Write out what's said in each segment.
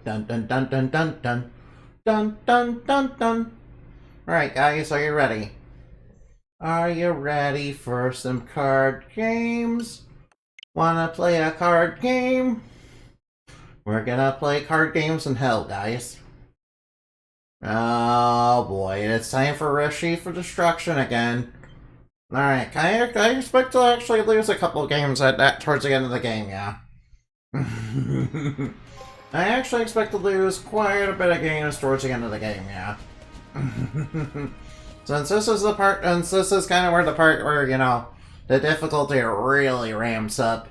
dun dun dun dun dun dun dun dun dun dun. Alright guys, are you ready? Are you ready for some card games? Wanna play a card game? We're gonna play card games in hell, guys. Oh boy, it's time for Reshef for destruction again. Alright, I expect to actually lose a couple of games at that towards the end of the game, yeah. I actually expect to lose quite a bit of games towards the end of the game, yeah. Since this is kind of where the part where, you know, the difficulty really ramps up.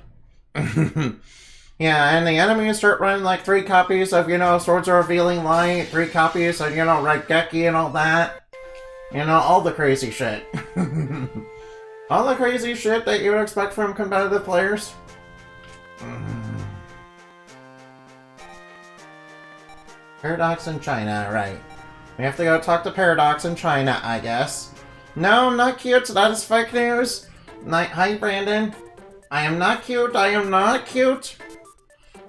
Yeah, and the enemies start running like 3 copies of, you know, Swords of Revealing Light, 3 copies of, you know, Raigeki and all that. You know, all the crazy shit. All the crazy shit that you would expect from competitive players. Paradox in China, right. We have to go talk to Paradox in China, I guess. No, I'm not cute, that is fake news. Hi, Brandon. I am not cute, I am not cute.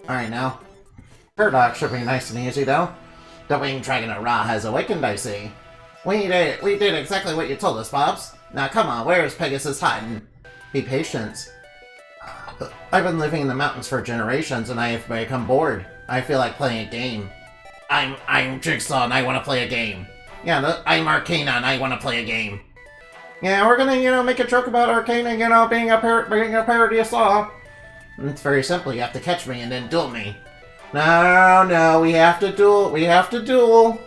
Alright, now. Paradox should be nice and easy, though. The winged dragon of Ra has awakened, I see. We did exactly what you told us, Bobs. Now come on, where is Pegasus hiding? Be patient. I've been living in the mountains for generations, and I have become bored. I feel like playing a game. I'm Jigsaw, and I want to play a game. Yeah, I'm Arcana, and I want to play a game. Yeah, we're gonna, you know, make a joke about Arcana, you know, being a parody of Saw. It's very simple. You have to catch me and then duel me. No, we have to duel. We have to duel.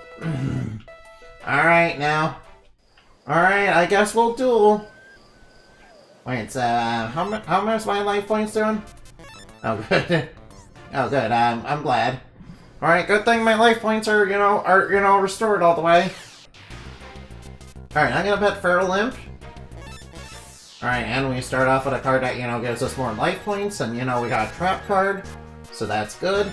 Alright, now. Alright, I guess we'll duel. Wait, how much is my life points doing? Oh, good. Oh, good. I'm glad. Alright, good thing my life points are, you know, restored all the way. Alright, I'm gonna bet Feral Limp. Alright, and we start off with a card that, you know, gives us more life points, and, you know, we got a trap card, so that's good.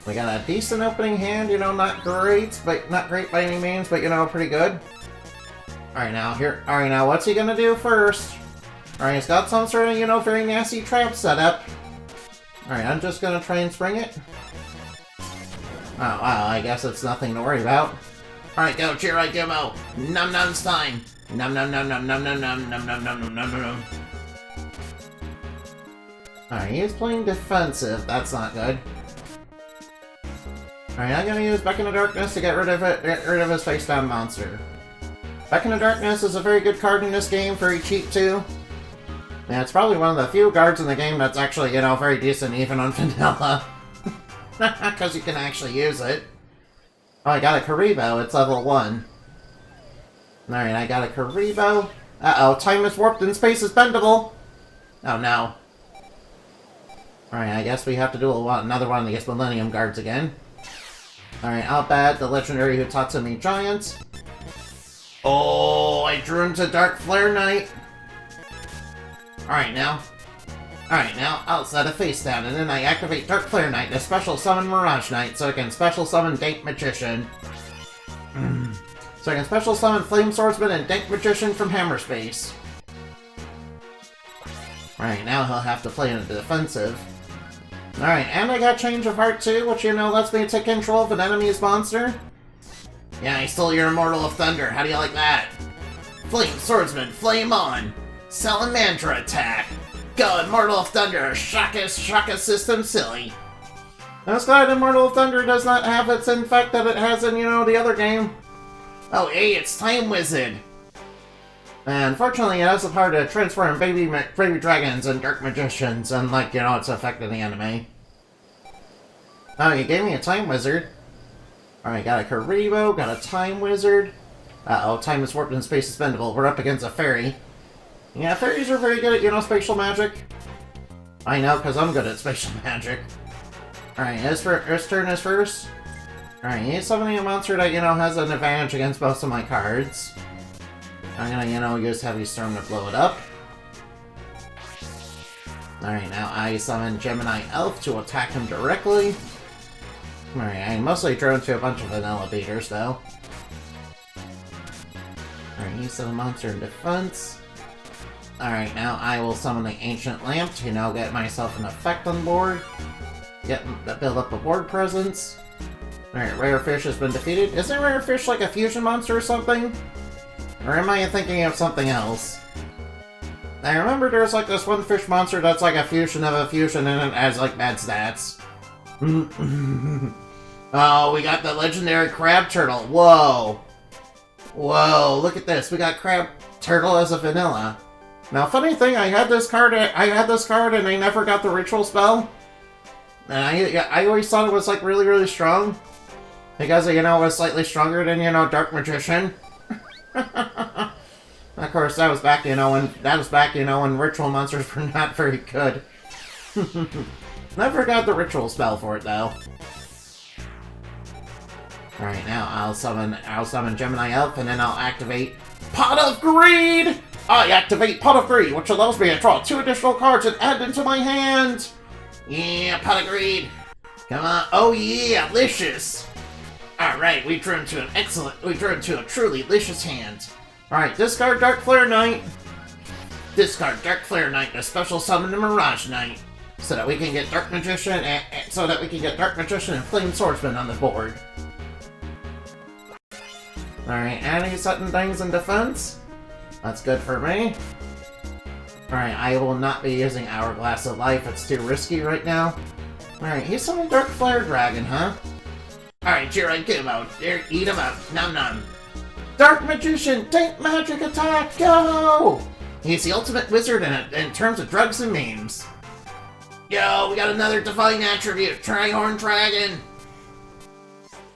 We got a decent opening hand, you know, not great by any means, but, you know, pretty good. Alright, now, what's he gonna do first? Alright, he's got some sort of, you know, very nasty trap setup. Alright, I'm just gonna try and spring it. Oh, wow, I guess it's nothing to worry about. Alright, go, Jirai Gimmo! Num Num's time! Num num num num num num num num num num num num num. Alright, he's playing defensive. That's not good. Alright, I'm gonna use Beckon of Darkness to get rid of his face-down monster. Beckon of Darkness is a very good card in this game, very cheap too. Yeah, it's probably one of the few cards in the game that's actually, you know, very decent even on vanilla. Because you can actually use it. Oh, I got a Karibo. It's level 1. Alright, I got a Karibo. Uh-oh, time is warped and space is bendable. Oh, no. Alright, I guess we have to do another one against Millennium Guards again. Alright, I'll bet the legendary Hutatsumi Giant. Oh, I drew him to Dark Flare Knight. Alright, now, I'll set a face down, and then I activate Dark Flare Knight to special summon Mirage Knight, so I can special summon Dank Magician. So I can special summon Flame Swordsman and Dank Magician from Hammerspace. Alright, now he'll have to play in the defensive. Alright, and I got Change of Heart too, which, you know, lets me take control of an enemy's monster. Yeah, I stole your Immortal of Thunder, how do you like that? Flame Swordsman, flame on! Salamander attack! Go, Immortal of Thunder, Shaka system silly. I was glad Immortal of Thunder does not have its effect that it has in, you know, the other game. Oh, hey, it's Time Wizard! And unfortunately, it has the power to transform baby dragons and dark magicians, unlike, you know, its effect in the anime. Oh, you gave me a Time Wizard. Alright, got a Karibo, got a Time Wizard. Uh-oh, time is warped and space is bendable. We're up against a fairy. Yeah, fairies are very good at, you know, spatial magic. I know, because I'm good at spatial magic. Alright, his turn is first. Alright, he's summoning a monster that, you know, has an advantage against most of my cards. I'm gonna, you know, use Heavy Storm to blow it up. Alright, now I summon Gemini Elf to attack him directly. Alright, I mostly drew into a bunch of vanilla beaters, though. Alright, he summoned a monster in defense. Alright, now I will summon the Ancient Lamp to, you know, get myself an effect on board. build up a board presence. Alright, Rare Fish has been defeated. Isn't Rare Fish like a fusion monster or something? Or am I thinking of something else? I remember there's like this one fish monster that's like a fusion of a fusion and it has like bad stats. Oh, we got the legendary crab turtle. Whoa. Whoa, look at this. We got crab turtle as a vanilla. Now, funny thing, I had this card and I never got the ritual spell. And I always thought it was like really, really strong. Because, you know, it was slightly stronger than, you know, Dark Magician. Of course, that was back, you know, when ritual monsters were not very good. Never got the ritual spell for it though. Alright, now I'll summon Gemini Elf and then I'll activate Pot of Greed! I activate Pot of Greed, which allows me to draw 2 additional cards and add them to my hand! Yeah, Pot of Greed! Come on, oh yeah, licious! Alright, we drew into a truly licious hand. Alright, discard Dark Flare Knight. Discard Dark Flare Knight to special summon the Mirage Knight. So that we can get Dark Magician and Flame Swordsman on the board. Alright, adding certain things in defense. That's good for me. Alright, I will not be using Hourglass of Life, it's too risky right now. Alright, he's summoned Dark Flare Dragon, huh? Alright, Jirai, get him out. There, eat him out. Nom nom. Dark Magician, take magic attack, go! He's the ultimate wizard in terms of drugs and memes. Yo, we got another divine attribute, Trihorn Dragon!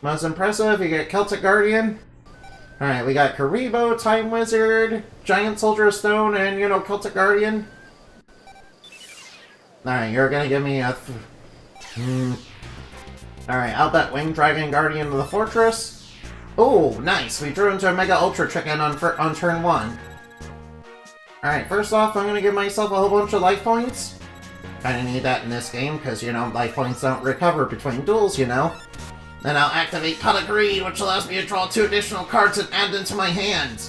Most impressive, you get Celtic Guardian. Alright, we got Karibo, Time Wizard, Giant Soldier of Stone, and, you know, Celtic Guardian. Alright, you're gonna give me a... Alright, I'll bet Winged Dragon Guardian of the Fortress. Oh, nice! We drew into a Mega Ultra Chicken on turn 1. Alright, first off, I'm gonna give myself a whole bunch of life points. Kinda need that in this game, because, you know, life points don't recover between duels, you know. Then I'll activate Pot of Greed, which allows me to draw 2 additional cards and add them to my hand.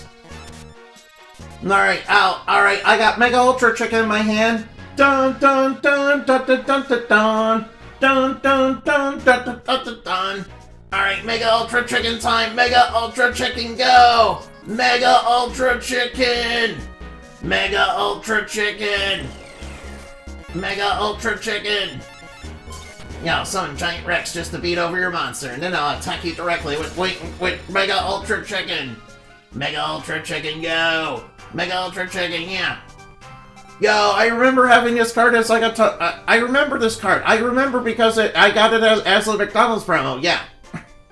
Alright, I got Mega Ultra Chicken in my hand. Dun dun dun dun dun dun dun dun. Dun dun dun dun dun dun dun dun. Alright, Mega Ultra Chicken time! Mega Ultra Chicken go! Mega Ultra Chicken! Mega Ultra Chicken! Mega Ultra Chicken! Yo, summon Giant Rex just to beat over your monster, and then I'll attack you directly with Mega Ultra Chicken! Mega Ultra Chicken go! Mega Ultra Chicken, yeah! Yo, I remember having this card as like I remember this card. I remember because I got it as a McDonald's promo, yeah.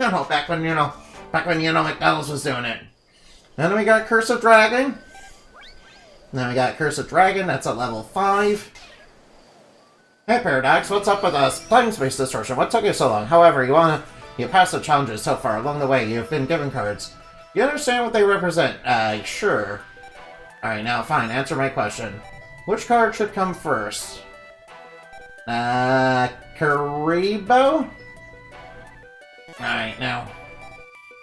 You know, back when McDonald's was doing it. Then we got Curse of Dragon. Then we got Curse of Dragon, that's at level 5. Hey Paradox, what's up with us? Time Space Distortion, what took you so long? However, you passed the challenges so far. Along the way, you've been given cards. You understand what they represent? Sure. Alright, now fine, answer my question. Which card should come first? Karibo? Alright, now.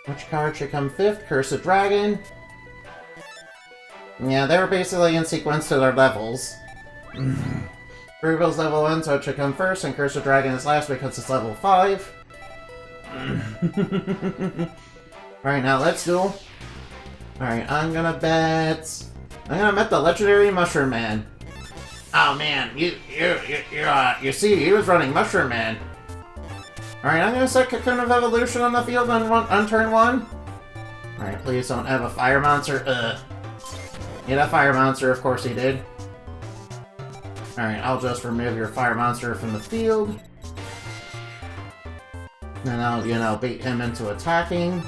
Which card should come 5th? Curse of Dragon. Yeah, they were basically in sequence to their levels. Karibo's level 1, so it should come first, and Curse of Dragon is last because it's level 5. Alright, now let's duel. Alright, I'm gonna bet the legendary Mushroom Man. Oh man, you see, he was running Mushroom Man. Alright, I'm gonna set Cocoon of Evolution on the field on turn 1. Alright, please don't have a fire monster. He had a fire monster, of course he did. Alright, I'll just remove your fire monster from the field. And I'll, you know, bait him into attacking.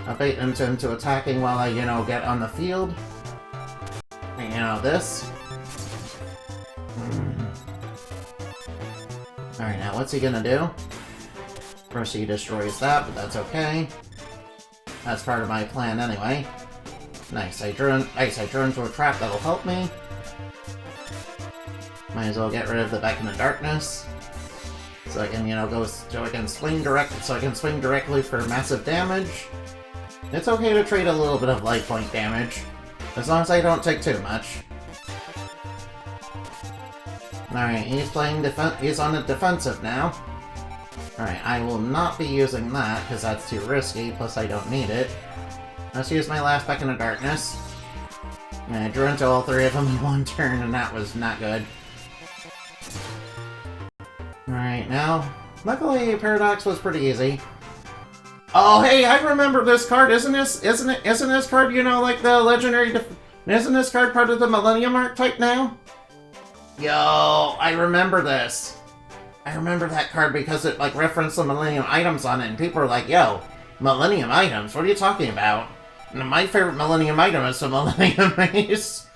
I'll bait him into attacking while I, you know, get on the field. And, you know, this. Alright, now what's he gonna do? First he destroys that, but that's okay. That's part of my plan anyway. Nice, I drew into a trap that'll help me. Might as well get rid of the Beacon of Darkness. So I can, you know, so I can swing directly for massive damage. It's okay to trade a little bit of life point damage, as long as I don't take too much. Alright, he's on the defensive now. Alright, I will not be using that, because that's too risky, plus I don't need it. Let's use my last Beacon of Darkness. And I drew into all three of them in one turn, and that was not good. Alright, now, luckily Paradox was pretty easy. Oh, hey, I remember this card. Isn't this card, you know, like the legendary isn't this card part of the Millennium archetype now? Yo, I remember this. I remember that card because it, like, referenced the Millennium items on it, and people were like, yo, Millennium items? What are you talking about? And my favorite Millennium item is the Millennium Ace.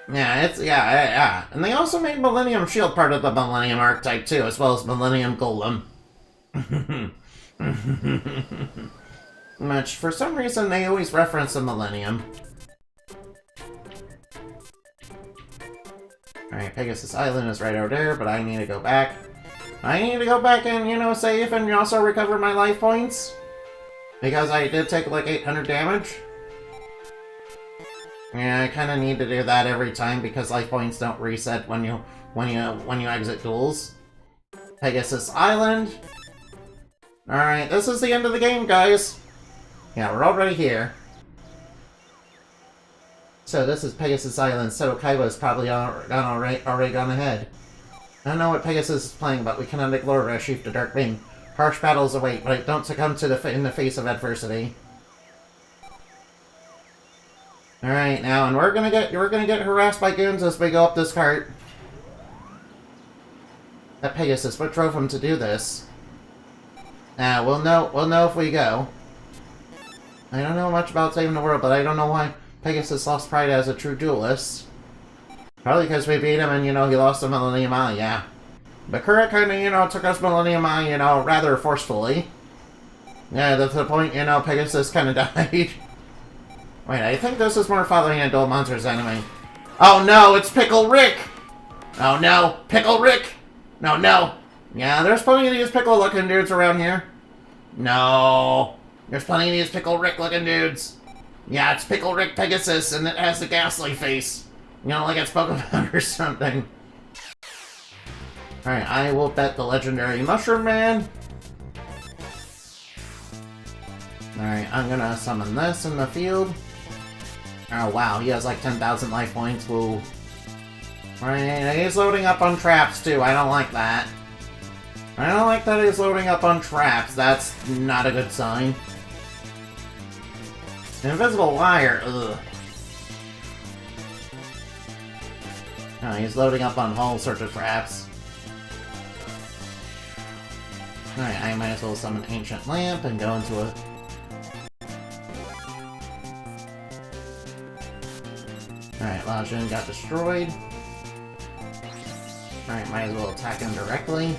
Yeah. And they also made Millennium Shield part of the Millennium archetype too, as well as Millennium Golem. Which, for some reason, they always reference the Millennium. Alright, Pegasus Island is right over there, but I need to go back. I need to go back and, you know, save and also recover my life points. Because I did take like 800 damage. Yeah, I kind of need to do that every time because life points don't reset when you exit duels. Pegasus Island. Alright, this is the end of the game, guys. Yeah, we're already here. So this is Pegasus Island, so Kaiba's probably already gone ahead. I don't know what Pegasus is playing, but we cannot ignore Reshef the Dark Being. Harsh battles await, but don't succumb to in the face of adversity. Alright, now, and we're gonna get harassed by goons as we go up this cart. That Pegasus, what drove him to do this? We'll know if we go. I don't know much about saving the world, but I don't know why Pegasus lost pride as a true duelist. Probably because we beat him and, you know, he lost the Millennium Eye, yeah. But Kura kinda, you know, took us Millennium Eye, you know, rather forcefully. Yeah, to the point, you know, Pegasus kinda died. Wait, I think this is more following a Duel Monsters enemy. Oh no, it's Pickle Rick! Oh no, Pickle Rick! No. Yeah, there's plenty of these pickle-looking dudes around here. No. There's plenty of these Pickle Rick-looking dudes. Yeah, it's Pickle Rick Pegasus, and it has the ghastly face. You know, like it's Pokemon or something. Alright, I will bet the legendary Mushroom Man. Alright, I'm gonna summon this in the field. Oh wow, he has like 10,000 life points, woo. Right, he's loading up on traps too, I don't like that. I don't like that he's loading up on traps, that's not a good sign. Invisible Wire, ugh. Oh, he's loading up on all sorts of traps. Alright, I might as well summon Ancient Lamp and go into a... Alright, Lajun got destroyed. Alright, might as well attack him directly.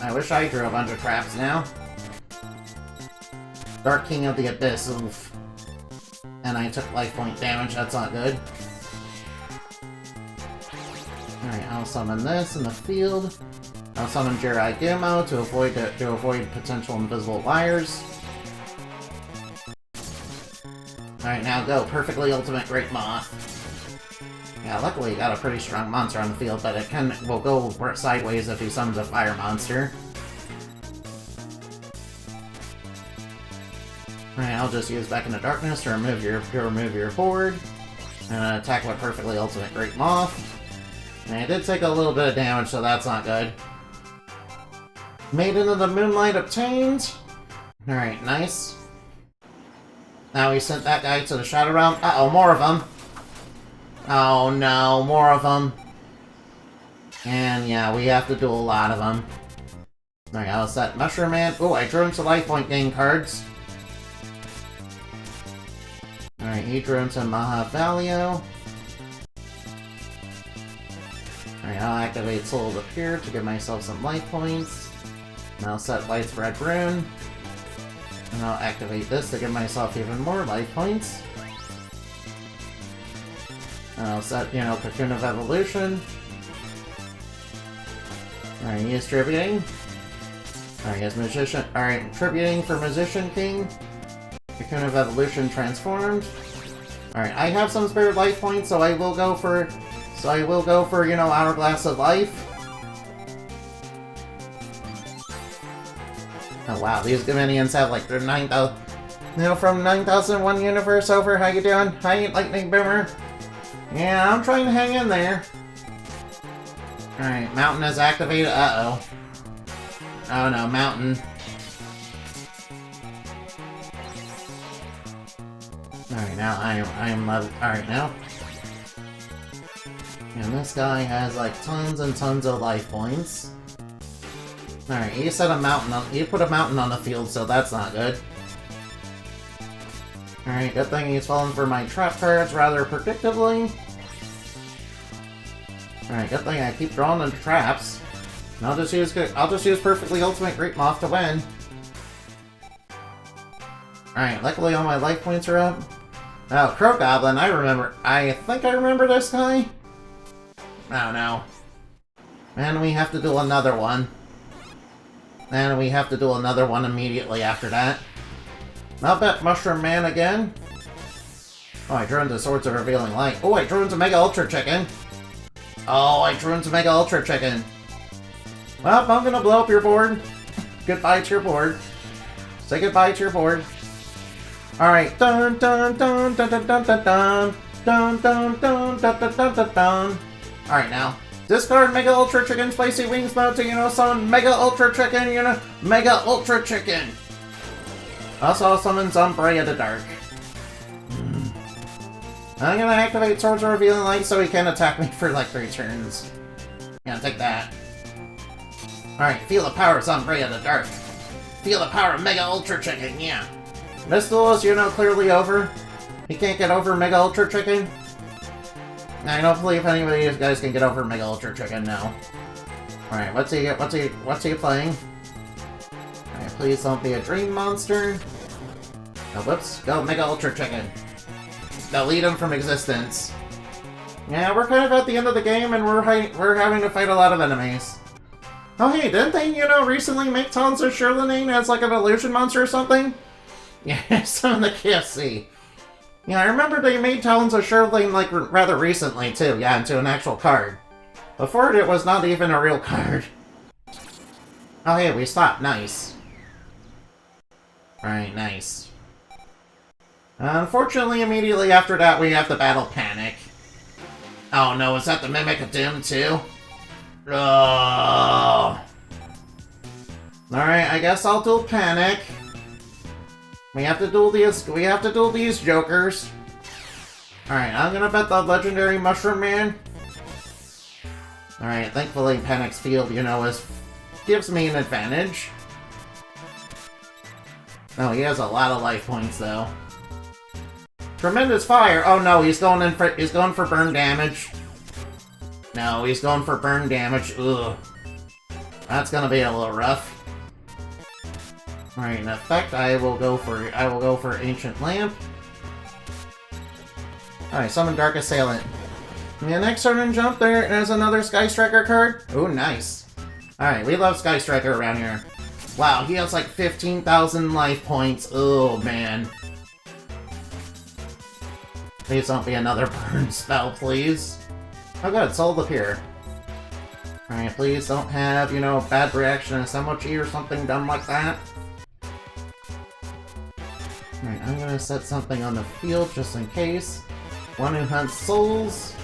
I wish I drew a bunch of traps now. Dark King of the Abyss, oof. And I took life point damage, that's not good. Alright, I'll summon this in the field. I'll summon Jirai Gimmo to avoid potential invisible wires. Alright, now go. Perfectly Ultimate Great Moth. Yeah, luckily he got a pretty strong monster on the field, but it will go sideways if he summons a fire monster. Alright, I'll just use Back into Darkness to remove your board. And attack with Perfectly Ultimate Great Moth. And I did take a little bit of damage, so that's not good. Maiden of the Moonlight obtained. Alright, nice. Now we sent that guy to the Shadow Realm. Uh-oh, more of them. Oh no, more of them. And yeah, we have to do a lot of them. Alright, I'll set Mushroom Man. Oh, I drew into life point gain cards. Alright, he drew into Mahavalio. Alright, I'll activate Soul of the Pure to give myself some life points. And I'll set Widespread Rune. And I'll activate this to give myself even more life points. And I'll set, you know, Cocoon of Evolution. Alright, he is tributing. Alright, he has Magician. Alright, tributing for Magician King. Cocoon of Evolution transformed. Alright, I have some spare life points, so I will go for... you know, Hourglass of Life. Oh wow, these minions have like their 9,000... You know, from 9001 Universe over, how you doing? Hi, Lightning Boomer. Yeah, I'm trying to hang in there. Alright, Mountain is activated. Uh-oh. Oh no, Mountain. Alright, now I am level. Alright, now. And this guy has like tons and tons of life points. Alright, you set a mountain on. You put a mountain on the field, so that's not good. Alright, good thing he's falling for my trap cards rather predictably. Alright, good thing I keep drawing the traps. And I'll just use Perfectly Ultimate Great Moth to win. Alright, luckily all my life points are up. Oh, Crow Goblin, I think I remember this guy? Oh no. And we have to do another one. And we have to do another one immediately after that. I'll bet Mushroom Man again. Oh, I drew into Swords of Revealing Light. Oh, I drew into Mega Ultra Chicken. Oh, I drew into Mega Ultra Chicken. Well, I'm gonna blow up your board. Goodbye to your board. Say goodbye to your board. Alright. Dun dun dun dun dun dun dun dun dun dun dun dun dun dun dun dun. Alright now. Discard Mega Ultra Chicken Spicy Wings mode to, you know, summon Mega Ultra Chicken, you know, Mega Ultra Chicken. Also summons Umbrea the Dark. I'm gonna activate Swords of Revealing Light so he can attack me for like 3 turns. Yeah, take that. Alright, feel the power of Umbrea the Dark. Feel the power of Mega Ultra Chicken, yeah. This duel is, you know, clearly over. He can't get over Mega Ultra Chicken. I don't believe anybody of you guys can get over Mega Ultra Chicken now. Alright, what's he playing? Alright, please don't be a dream monster. Oh, whoops. Go Mega Ultra Chicken. Delete him from existence. Yeah, we're kind of at the end of the game and we're having to fight a lot of enemies. Oh hey, didn't they, you know, recently make Tons of Shirlene as like an illusion monster or something? Yeah, some in the KFC. Yeah, I remember they made Talons of Shirlene, like, rather recently, too. Yeah, into an actual card. Before it was not even a real card. Oh, hey, we stopped. Nice. Alright, nice. Unfortunately, immediately after that, we have to battle Panic. Oh, no, is that the Mimic of Doom, too? Oh. Alright, I guess I'll do Panic. We have to duel these jokers. Alright, I'm gonna bet the legendary Mushroom Man. Alright, thankfully Panic's field, you know, gives me an advantage. Oh, he has a lot of life points though. Tremendous Fire! Oh no, he's going for burn damage. No, he's going for burn damage. Ugh. That's gonna be a little rough. Alright, in effect, I will go for Ancient Lamp. Alright, summon Dark Assailant. Yeah, next turn and jump there's another Sky Striker card. Ooh, nice. Alright, we love Sky Striker around here. Wow, he has like 15,000 life points. Oh, man. Please don't be another burn spell, please. Oh good, Soul of Appear. Alright, please don't have, you know, bad reaction to Semochi or something dumb like that. Alright, I'm gonna set something on the field just in case. One who hunts souls.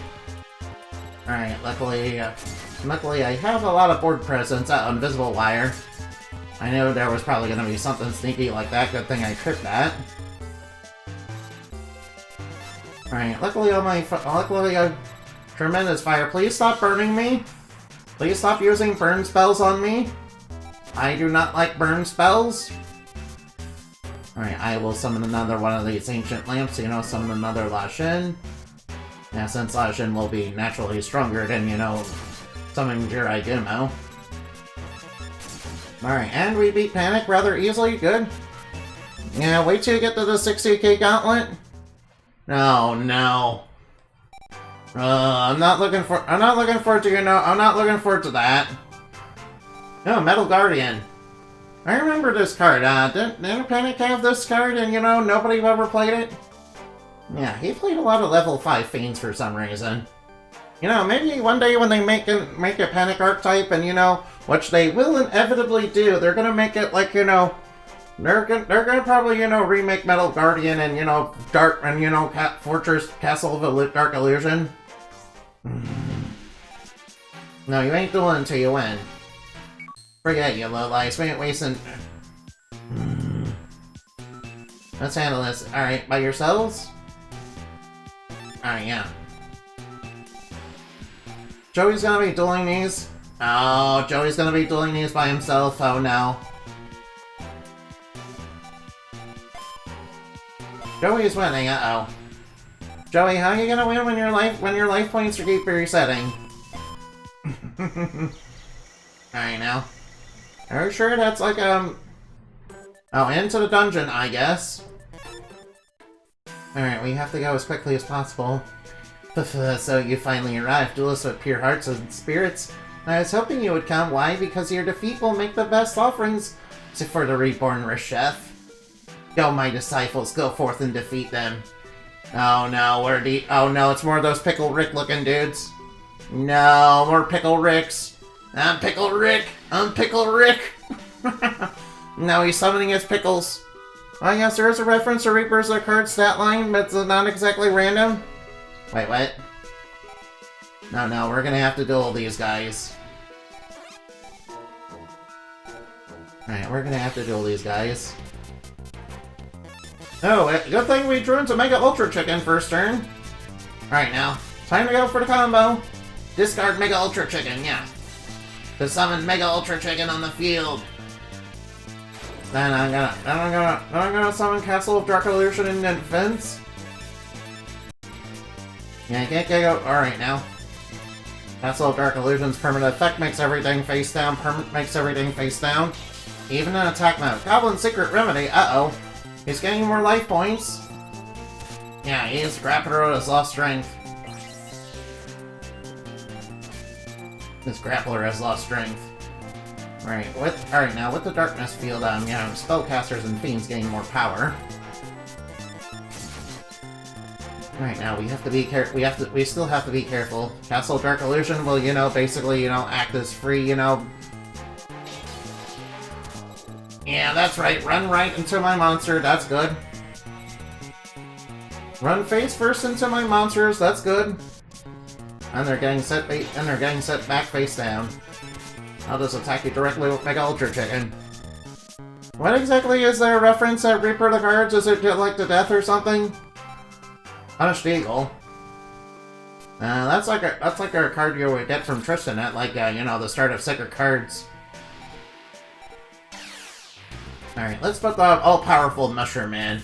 Alright, luckily I have a lot of board presence. Invisible Wire. I knew there was probably gonna be something sneaky like that. Good thing I tripped that. Alright, luckily I have Tremendous Fire. Please stop burning me. Please stop using burn spells on me. I do not like burn spells. Alright, I will summon another one of these Ancient Lamps, you know, summon another Lashin. Now, since Lashin will be naturally stronger than, you know, summoning Jirai Gumo. Alright, and we beat Panic rather easily, good. Yeah, wait till you get to the 60k Gauntlet. No, no. I'm not looking forward to that. No, Metal Guardian. I remember this card. Didn't Panic have this card and, you know, nobody ever played it? Yeah, he played a lot of level 5 Fiends for some reason. You know, maybe one day when they make a Panic archetype and, you know, which they will inevitably do, they're gonna make it like, you know, they're gonna probably, you know, remake Metal Guardian and, you know, Dark, and, you know, Fortress Castle of Dark Illusion. No, you ain't doing it until you win. Forget you, lowlights. We ain't wasting... Let's handle this. Alright, by yourselves? Alright, yeah. Joey's gonna be dueling these. Oh, Joey's gonna be dueling these by himself. Oh no. Joey's winning. Uh-oh. Joey, how are you gonna win when your life points keep resetting? Alright now. Are you sure that's like oh, into the dungeon, I guess. Alright, we have to go as quickly as possible. So you finally arrived, duelists with pure hearts and spirits. I was hoping you would come. Why? Because your defeat will make the best offerings for the reborn Reshef. Go, my disciples, go forth and defeat them. Oh no, oh no, it's more of those Pickle Rick looking dudes. No, more Pickle Ricks. I'm Pickle Rick! I'm Pickle Rick! No, he's summoning his pickles. Oh yes, there is a reference to Reaper's card stat line, but it's not exactly random. Wait, what? No, we're gonna have to duel these guys. Alright, we're gonna have to duel these guys. Oh, good thing we drew into Mega Ultra Chicken first turn. Alright now, time to go for the combo. Discard Mega Ultra Chicken, yeah. To summon Mega Ultra Chicken on the field. Then I'm gonna summon Castle of Dark Illusion in defense. Yeah, I can't go. Alright now. Castle of Dark Illusion's permanent effect makes everything face down. Makes everything face down. Even in attack mode. Goblin's Secret Remedy. Uh-oh. He's getting more life points. Yeah, his Grappler has lost strength. This Grappler has lost strength. Right, alright now, with the Darkness Field, you know, Spellcasters and Fiends gain more power. Right now, we have to be we still have to be careful. Castle Dark Illusion will, you know, basically, you know, act as free, you know. Yeah, that's right, run right into my monster, that's good. Run face first into my monsters, that's good. And they're getting set back face down. I'll just attack you directly with Mega Ultra Chicken. What exactly is their reference at Reaper the Cards? Is it like the death or something? Punished Eagle. That's like a card you would get from Tristan at, like, you know, the start of Sacred Cards. Alright, let's put the all-powerful Mushroom Man.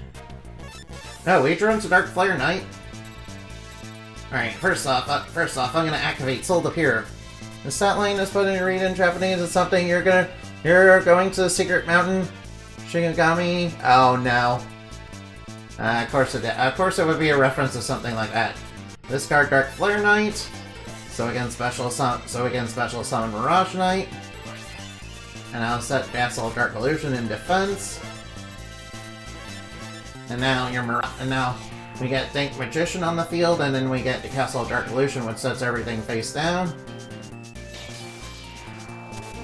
Oh, we drew into Dark Flare Knight. Alright, first off, I'm gonna activate Soul Appear. The stat line is put in read in Japanese. It's something you're going to the Secret Mountain, Shinigami. Oh no. Of course it would be a reference to something like that. Discard Dark Flare Knight. So again, special summon Mirage Knight. And I'll set Castle of Dark Illusion in defense. And now we get Dank Magician on the field, and then we get the Castle of Dark Illusion, which sets everything face down.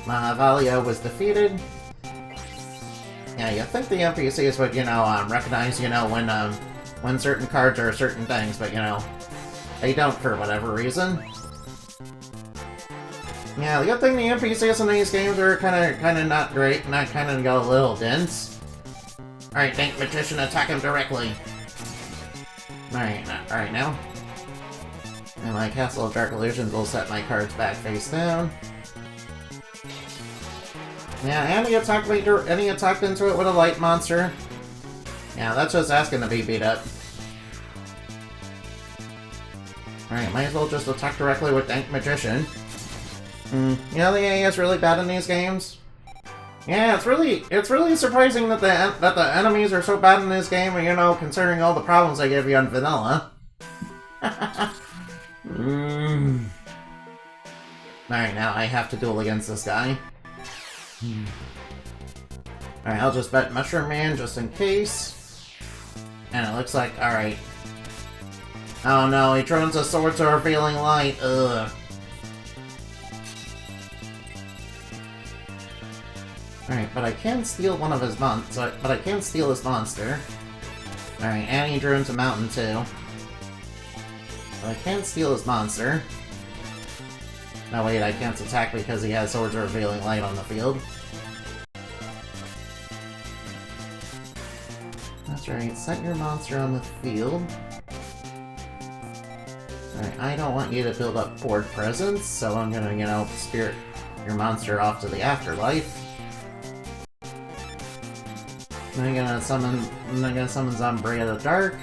Mahavaliya was defeated. Yeah, you'd think the NPCs would, you know, recognize, you know, when certain cards are certain things, but, you know, they don't for whatever reason. Yeah, the good thing the NPCs in these games are kinda not great, and I kinda go a little dense. Alright, Dank Magician, attack him directly. Alright now. And my Castle of Dark Illusions will set my cards back face down. Yeah, and he attacked into it with a light monster. Yeah, that's just asking to be beat up. Alright, might as well just attack directly with Dank Magician. You know, the AI is really bad in these games. Yeah, it's really surprising that the enemies are so bad in this game, you know, considering all the problems they give you on vanilla. Alright, now I have to duel against this guy. Alright, I'll just bet Mushroom Man just in case. And it looks like, alright. Oh no, he turns a sword to a revealing light. Ugh. Alright, but I can steal one of his monsters. But I can steal his monster. Alright, and he drew into Mountain too. But I can't steal his monster. No, wait, I can't attack because he has Swords of Revealing Light on the field. That's right, set your monster on the field. Alright, I don't want you to build up board presence, so I'm gonna, you know, spirit your monster off to the afterlife. I'm gonna summon Zombie of the Dark.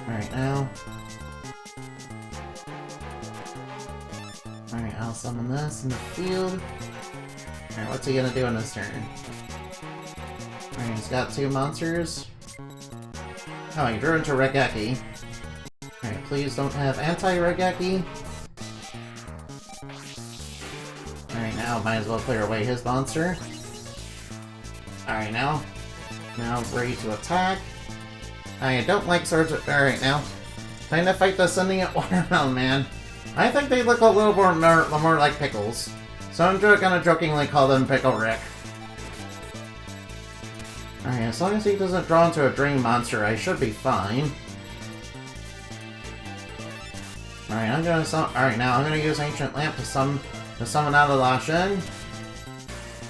Alright, now. Alright, I'll summon this in the field. Alright, what's he gonna do in this turn? Alright, he's got 2 monsters. Oh, he drew into Regeki. Alright, please don't have anti-Regeki. Alright, now might as well clear away his monster. Alright, now ready to attack. I don't like swords. Alright, now. Time to fight the Sending Watermelon Man. I think they look a little more like pickles. So I'm gonna jokingly call them Pickle Rick. Alright, as long as he doesn't draw into a Dream Monster, I should be fine. Alright, now I'm gonna use Ancient Lamp to summon out of La Shen.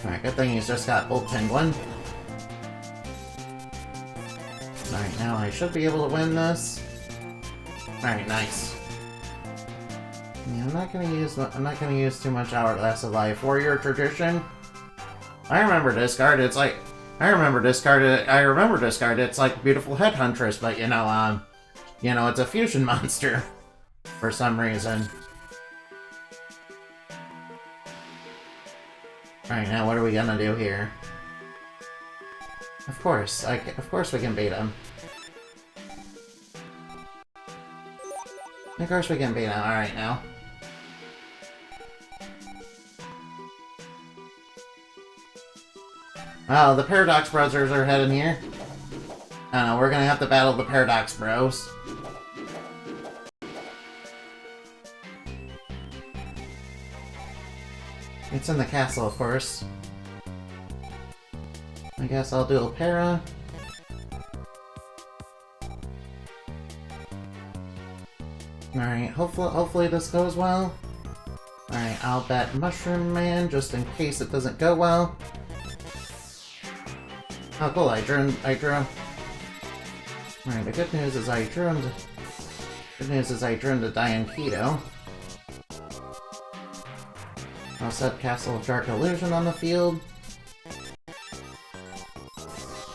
Alright, good thing he's just got Old Penguin. Alright, now I should be able to win this. Alright, nice. Yeah, I'm not gonna use too much Hourglass of Life. Warrior Tradition. I remember discard. It's like it's like Beautiful Headhuntress, but you know, it's a fusion monster for some reason. Alright, now what are we gonna do here? Of course we can beat him. Of course we can beat him. Alright, now. Oh, the Paradox Brothers are heading here. I don't know, we're gonna have to battle the Paradox Bros. It's in the castle, of course. I guess I'll do a para. Alright, hopefully this goes well. Alright, I'll bet Mushroom Man just in case it doesn't go well. Oh cool, I drew. Alright, the good news is I drew into Diane Keto. I'll set Castle of Dark Illusion on the field.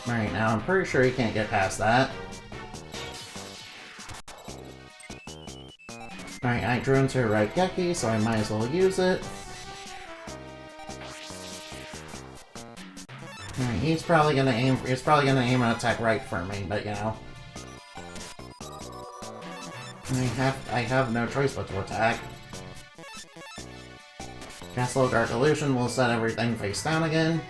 Alright, now I'm pretty sure he can't get past that. Alright, I drew into Raigeki, so I might as well use it. Alright, he's probably gonna aim an attack right for me, but you know. I have no choice but to attack. Castle of Dark Illusion will set everything face down again.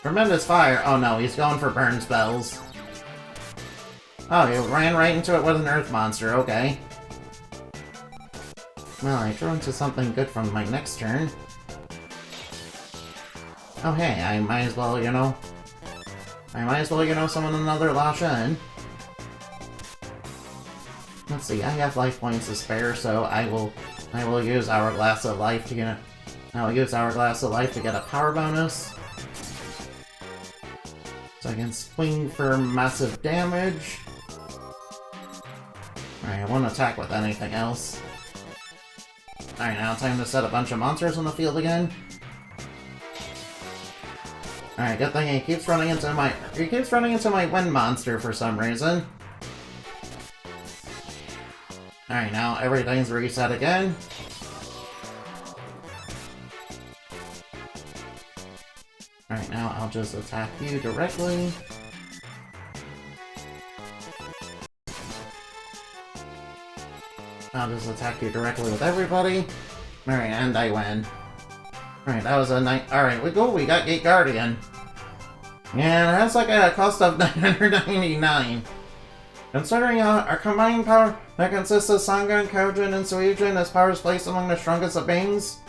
Tremendous Fire! Oh no, he's going for burn spells. Oh, he ran right into it with an Earth Monster, okay. Well, I drew into something good from my next turn. Oh hey, I might as well, you know, summon another La Shen. Let's see, I have life points to spare, so I will use Hourglass of Life to get a power bonus. So I can swing for massive damage. Alright, I won't attack with anything else. Alright, now time to set a bunch of monsters on the field again. Alright, good thing he keeps running into my wind monster for some reason. Alright, now everything's reset again. Alright, now I'll just attack you directly. I'll just attack you directly with everybody. Alright, and I win. Alright, that was a night. Alright, we got Gate Guardian. Yeah, that's like a cost of 999. Considering our combined power that consists of Sangan, Kojin, and Suijin as powers placed among the strongest of beings?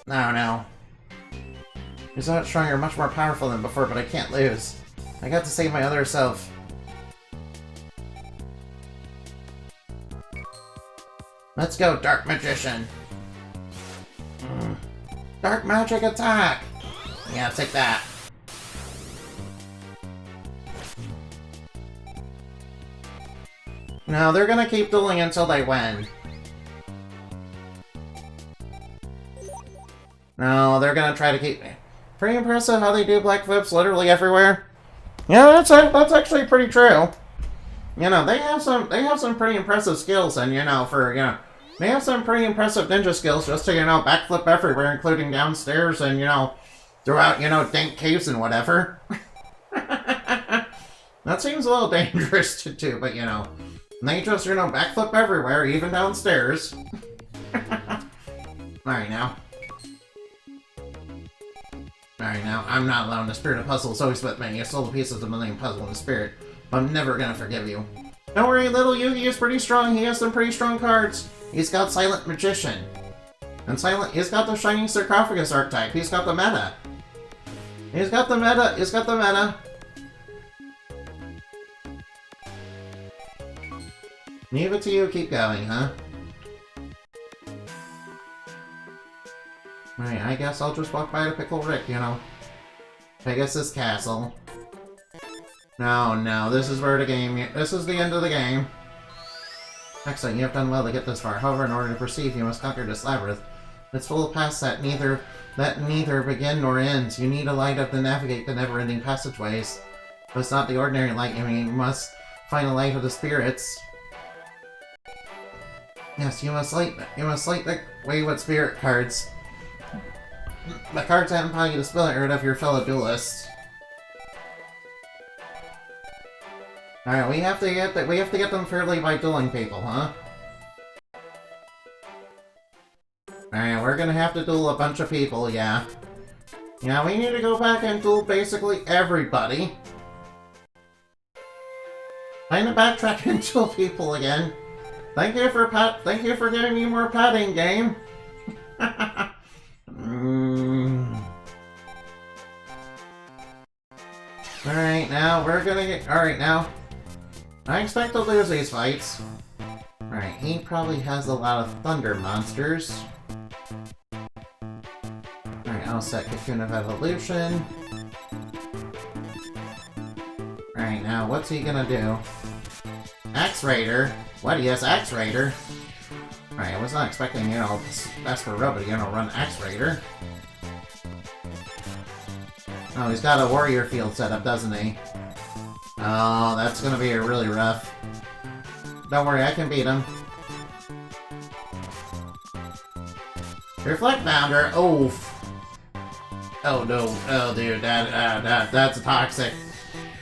I don't know. He's not stronger, much more powerful than before, but I can't lose. I got to save my other self. Let's go, Dark Magician. Dark Magic Attack! Yeah, take that. No, they're gonna keep dueling until they win. No, they're gonna try to keep... Pretty impressive how they do black flips literally everywhere. Yeah, that's actually pretty true. You know, they have some pretty impressive skills, and they have some pretty impressive ninja skills just to, backflip everywhere, including downstairs and, throughout, dank caves and whatever. That seems a little dangerous to do, but, they just, backflip everywhere, even downstairs. Alright, now. Alright, now, I'm not alone. The spirit of puzzle is always with me. You stole the pieces of Millennium Puzzle in the spirit. I'm never gonna forgive you. Don't worry, little Yugi is pretty strong. He has some pretty strong cards. He's got Silent Magician. And he's got the Shining Sarcophagus archetype. He's got the meta. He's got the meta. Leave it to you, keep going, huh? Alright, I guess I'll just walk by to Pickle Rick, Pegasus Castle. No, this is where this is the end of the game. Excellent, you have done well to get this far. However, in order to proceed, you must conquer this labyrinth. It's full of paths that neither begin nor ends. You need a light up to navigate the never-ending passageways. But it's not the ordinary light, you must find a light of the spirits. Yes, you must light the way with spirit cards. The cards that empower you to spirit of your fellow duelists. Alright, we have to get them fairly by dueling people, huh? Alright, we're gonna have to duel a bunch of people, yeah. Yeah, we need to go back and duel basically everybody. Time to backtrack and duel people again. Thank you for giving me more padding, game. Alright, now we're gonna get... Alright, now. I expect to lose these fights. Alright, he probably has a lot of thunder monsters. Alright, I'll set Cocoon of Evolution. Alright, now what's he gonna do? Axe Raider? What, he has Axe Raider? Alright, I was not expecting, Vesper Robot, run Axe Raider. Oh, he's got a warrior field set up, doesn't he? Oh, that's gonna be really rough. Don't worry, I can beat him. Reflect Bounder. Oof. Oh no. Oh dude, that's toxic.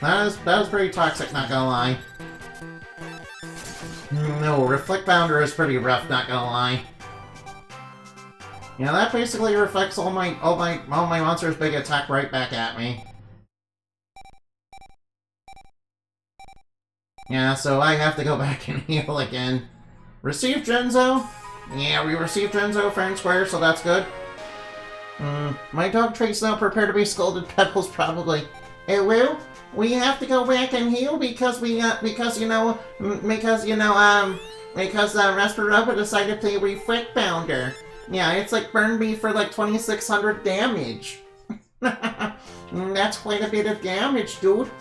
That was pretty toxic, not gonna lie. No, Reflect Bounder is pretty rough, not gonna lie. Yeah, that basically reflects all my monsters' big attack right back at me. Yeah, so I have to go back and heal again. Receive Genzo? Yeah, we received Genzo fair and square, so that's good. My dog Trace now prepare to be scolded Pebbles probably. Hey Lou, we have to go back and heal because Rasper Rubber decided to play Reflect Bounder. Yeah, it's like burned me for like 2600 damage. That's quite a bit of damage, dude.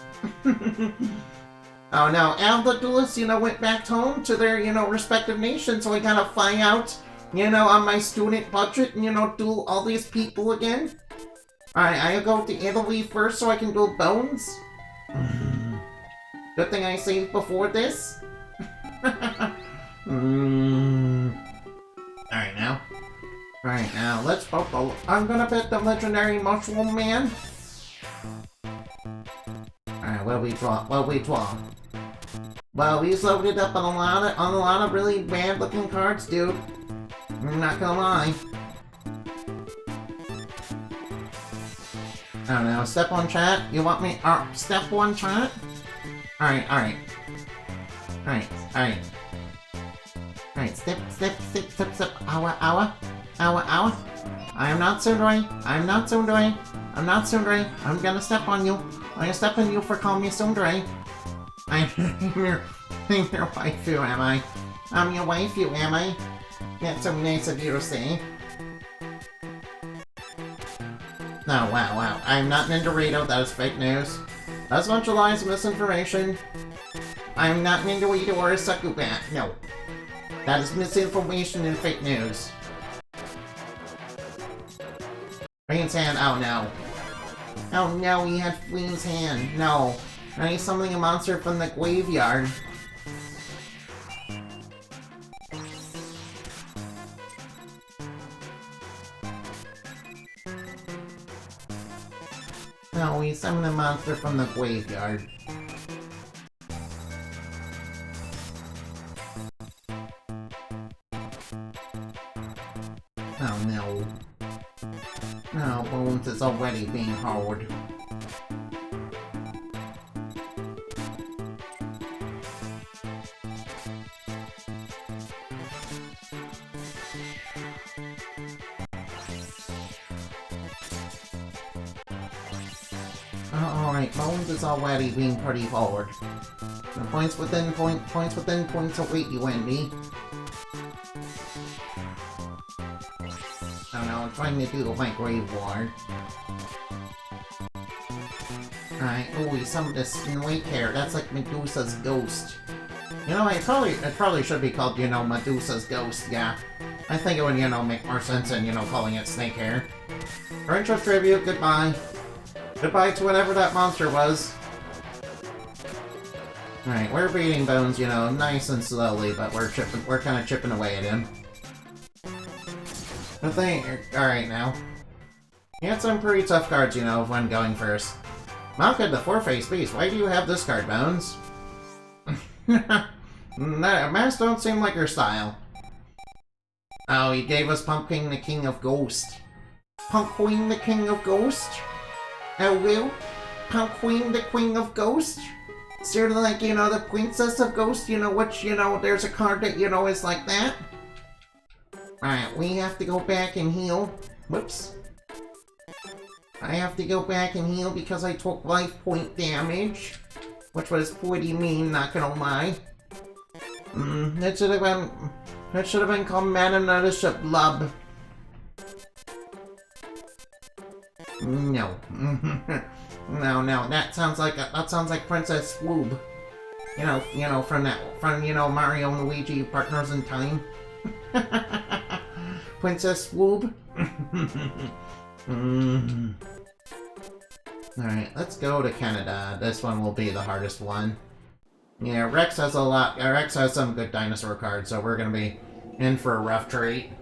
Oh no, all the duelists, went back home to their, respective nations, so I gotta fly out, on my student budget and, duel all these people again. Alright, I'll go to Italy first so I can duel Bones. Good thing I saved before this. Alright now, let's vote the... I'm gonna bet the legendary Mushroom Man. Alright, what we draw? Well, he's loaded up on a lot of really bad looking cards, dude. I'm not gonna lie. I don't know, step one chat? You want me, step one chat? Alright. Alright, step. Hour. I am not Tsundere. I'm gonna step on you. I'm gonna step on you for calling me Tsundere. I'm your waifu, am I? I'm your waifu, am I? That's so nice of you to say. No, wow. I'm not Nindorito, that is fake news. That's a bunch of lies and misinformation. I'm not Nindorito or a Suckubat, no. That is misinformation and fake news. Queen's hand, oh no. Oh no, he had Queen's hand, no. Now he's summoning a monster from the graveyard. No, he summoned a monster from the graveyard. Oh no. No, Bones is already being hard. Alright, Bones is already being pretty forward. The points within points await you, Wendy. I don't know, I'm trying to do my grave ward. Alright, oh, he summoned a snake hair. That's like Medusa's ghost. You know, it probably should be called, you know, Medusa's ghost, yeah. I think it would, you know, make more sense than, you know, calling it snake hair. For intro tribute, goodbye. Goodbye to whatever that monster was. Alright, we're beating Bones, you know, nice and slowly, but we're kind of chipping away at him. But alright now. He had some pretty tough cards, you know, when going first. Malka, the Four-Faced Beast, why do you have this card, Bones? Masks don't seem like your style. Oh, he gave us Pumpkin the King of Ghost. Pumpkin the King of Ghost? Oh, will? Pumpkin the Queen of Ghost? Sort of like, you know, the Princess of Ghost, you know, which, you know, there's a card that, you know, is like that. Alright, we have to go back and heal. Whoops. I have to go back and heal because I took life point damage. Which was pretty mean, not gonna lie. That should have been called Madam Notice of Blub. No. No, that sounds like Princess Swoob. You know, from Mario and Luigi Partners in Time. Princess Swoob. Alright, let's go to Canada. This one will be the hardest one. Yeah, Rex has some good dinosaur cards, so we're gonna be in for a rough treat.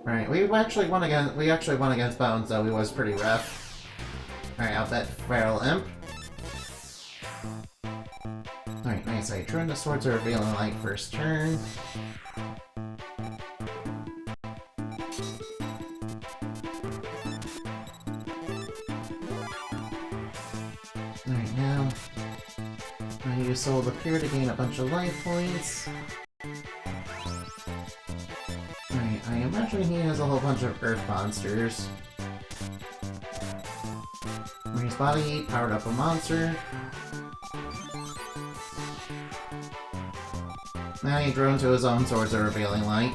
Right, we actually won against Bones, though. He was pretty rough. Alright, I'll bet Feral Imp. Alright, nice. I turn the Swords of Revealing Light first turn. Alright, now I use Soul of the Pier to gain a bunch of life points. Alright, I imagine he has a whole bunch of Earth monsters. His body heat powered up a monster. Now he drew into his own Swords of Revealing Light.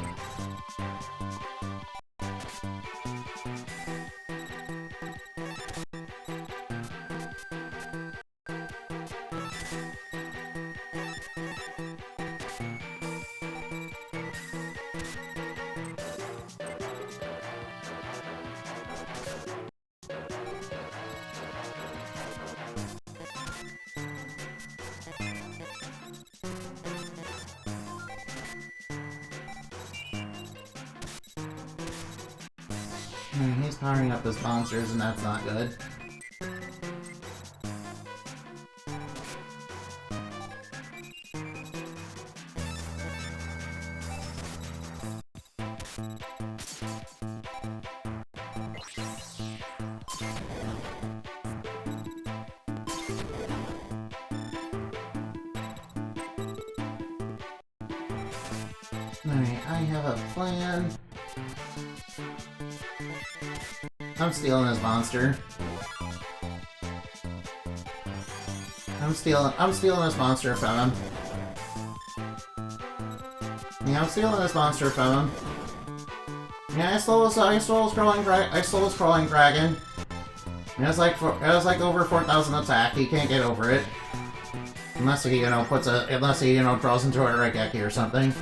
He's powering up his monsters, and that's not good. Alright, I have a plan. I'm stealing his monster. I'm stealing his monster from him. Yeah, I'm stealing this monster from him. Yeah, I stole his crawling dragon. It has like over 4,000 attack. He can't get over it. Unless he, draws into a Regeki or something.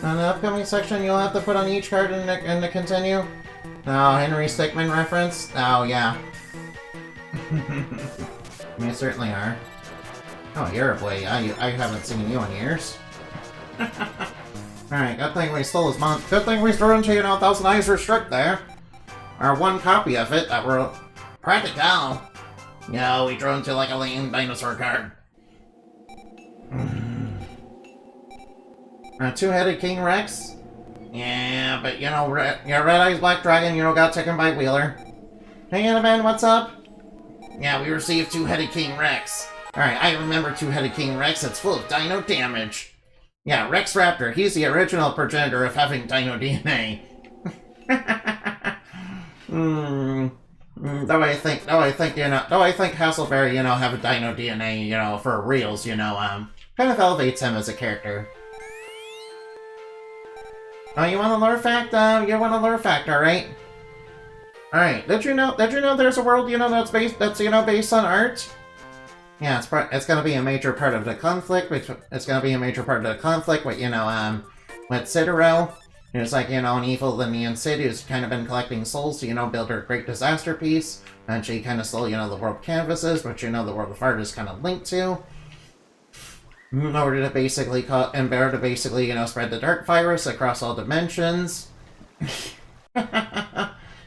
On the upcoming section, you'll have to put on each card in the continue. Oh, Henry Stickmin reference? Oh, yeah. You certainly are. Oh, you're a boy. I haven't seen you in years. Alright, good thing we stole his monster. Good thing we threw into, Thousand Eyes Restrict there. Or one copy of it that were practical. No, we drew into like a lame dinosaur card. Two-headed King Rex? Yeah, but Red Eyes Black Dragon, got taken by Wheeler. Hey, Anaman, what's up? Yeah, we received Two-Headed King Rex. Alright, I remember Two-Headed King Rex. It's full of dino damage. Yeah, Rex Raptor. He's the original progenitor of having dino DNA. Though I think Hasselberry, have a dino DNA, for reals, kind of elevates him as a character. Oh, you want a lore fact? Alright. Alright, did you know there's a world, that's based on art? Yeah, it's gonna be a major part of the conflict. It's gonna be a major part of the conflict with with Citaro. There's an evil Linean Cid who's kind of been collecting souls to build her great disaster piece, and she kind of stole the world canvases, which the world of art is kind of linked to. In order to basically spread the dark virus across all dimensions.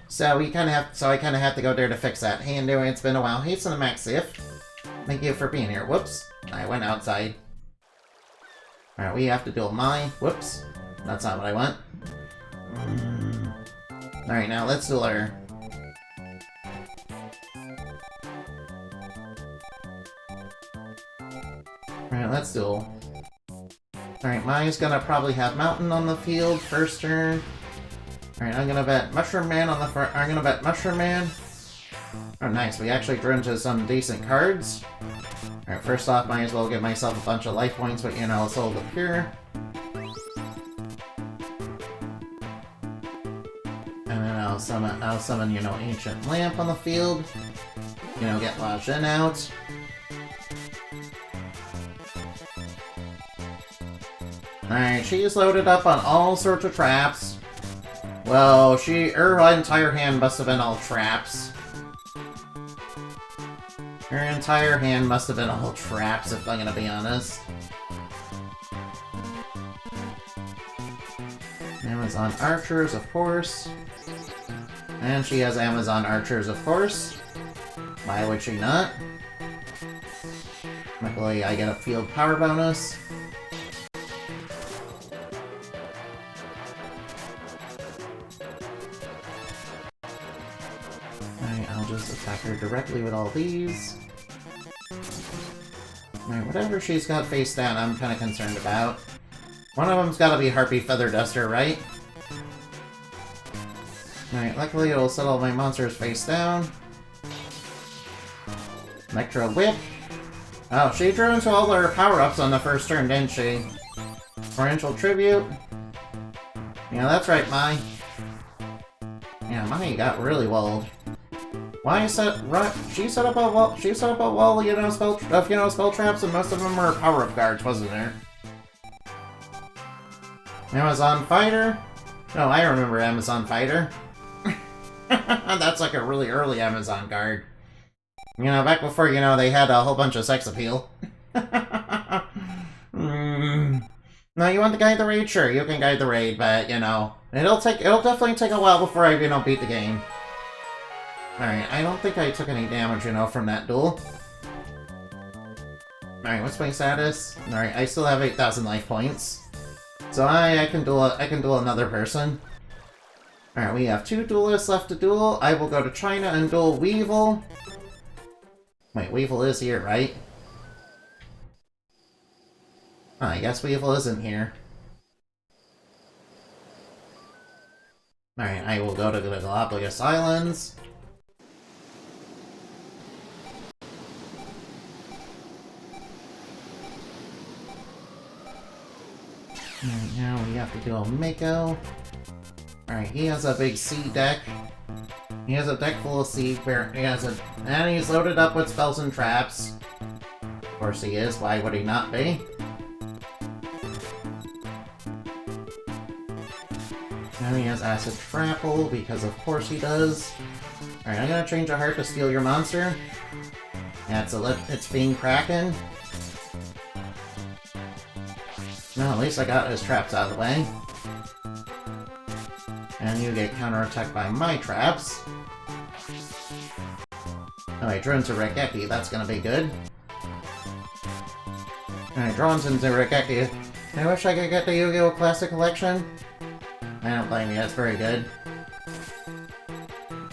So I kind of have to go there to fix that. Hey, anyway, it's been a while. Hey, Cinemax Sif. Thank you for being here. Whoops. I went outside. Alright, we have to duel Mai. Whoops. That's not what I want. Alright, now let's duel her. Alright, let's duel. Alright, Mai's gonna probably have Mountain on the field first turn. Alright, I'm gonna bet Mushroom Man on the front. I'm gonna bet Mushroom Man. Oh, nice. We actually drew into some decent cards. Alright, first off, might as well give myself a bunch of life points, but Soul of the Pure. And then I'll summon, Ancient Lamp on the field. Get La Jin out. Alright, she's loaded up on all sorts of traps. Well, her entire hand must have been all traps. Her entire hand must have been all traps, if I'm gonna be honest. Amazon Archers, of course. And she has Amazon Archers, of course. Why would she not? Luckily, I get a field power bonus. Attack her directly with all these. Alright, whatever she's got face down, I'm kind of concerned about. One of them's gotta be Harpy Feather Duster, right? Alright, luckily it'll settle my monsters face down. Electro Whip. Oh, she drew into all her power-ups on the first turn, didn't she? Torrential Tribute. Yeah, that's right, Mai. Yeah, Mai got really walled. Why she set up a wall, spell traps, and most of them were power-up guards, wasn't there? Amazon Fighter? No, I remember Amazon Fighter. That's like a really early Amazon card. Back before, they had a whole bunch of sex appeal. No, you want to guide the raid? Sure, you can guide the raid, but, it'll definitely take a while before I, beat the game. Alright, I don't think I took any damage, from that duel. Alright, what's my status? Alright, I still have 8,000 life points. So I can duel another person. Alright, we have 2 duelists left to duel. I will go to China and duel Weevil. Wait, Weevil is here, right? Oh, I guess Weevil isn't here. Alright, I will go to the Galapagos Islands. Alright, now we have to do a Mako. Alright, he has a big sea deck. He has a deck full of sea and he's loaded up with spells and traps. Of course he is, why would he not be? Now he has Acid Trample, because of course he does. Alright, I'm gonna change a heart to steal your monster. Yeah, it's being Kraken. No, at least I got his traps out of the way. And you get counterattacked by my traps. Alright, drawn to Regeki, that's gonna be good. Alright, drawn into Regeki. I wish I could get the Yu-Gi-Oh! Classic Collection. I don't blame you, that's very good.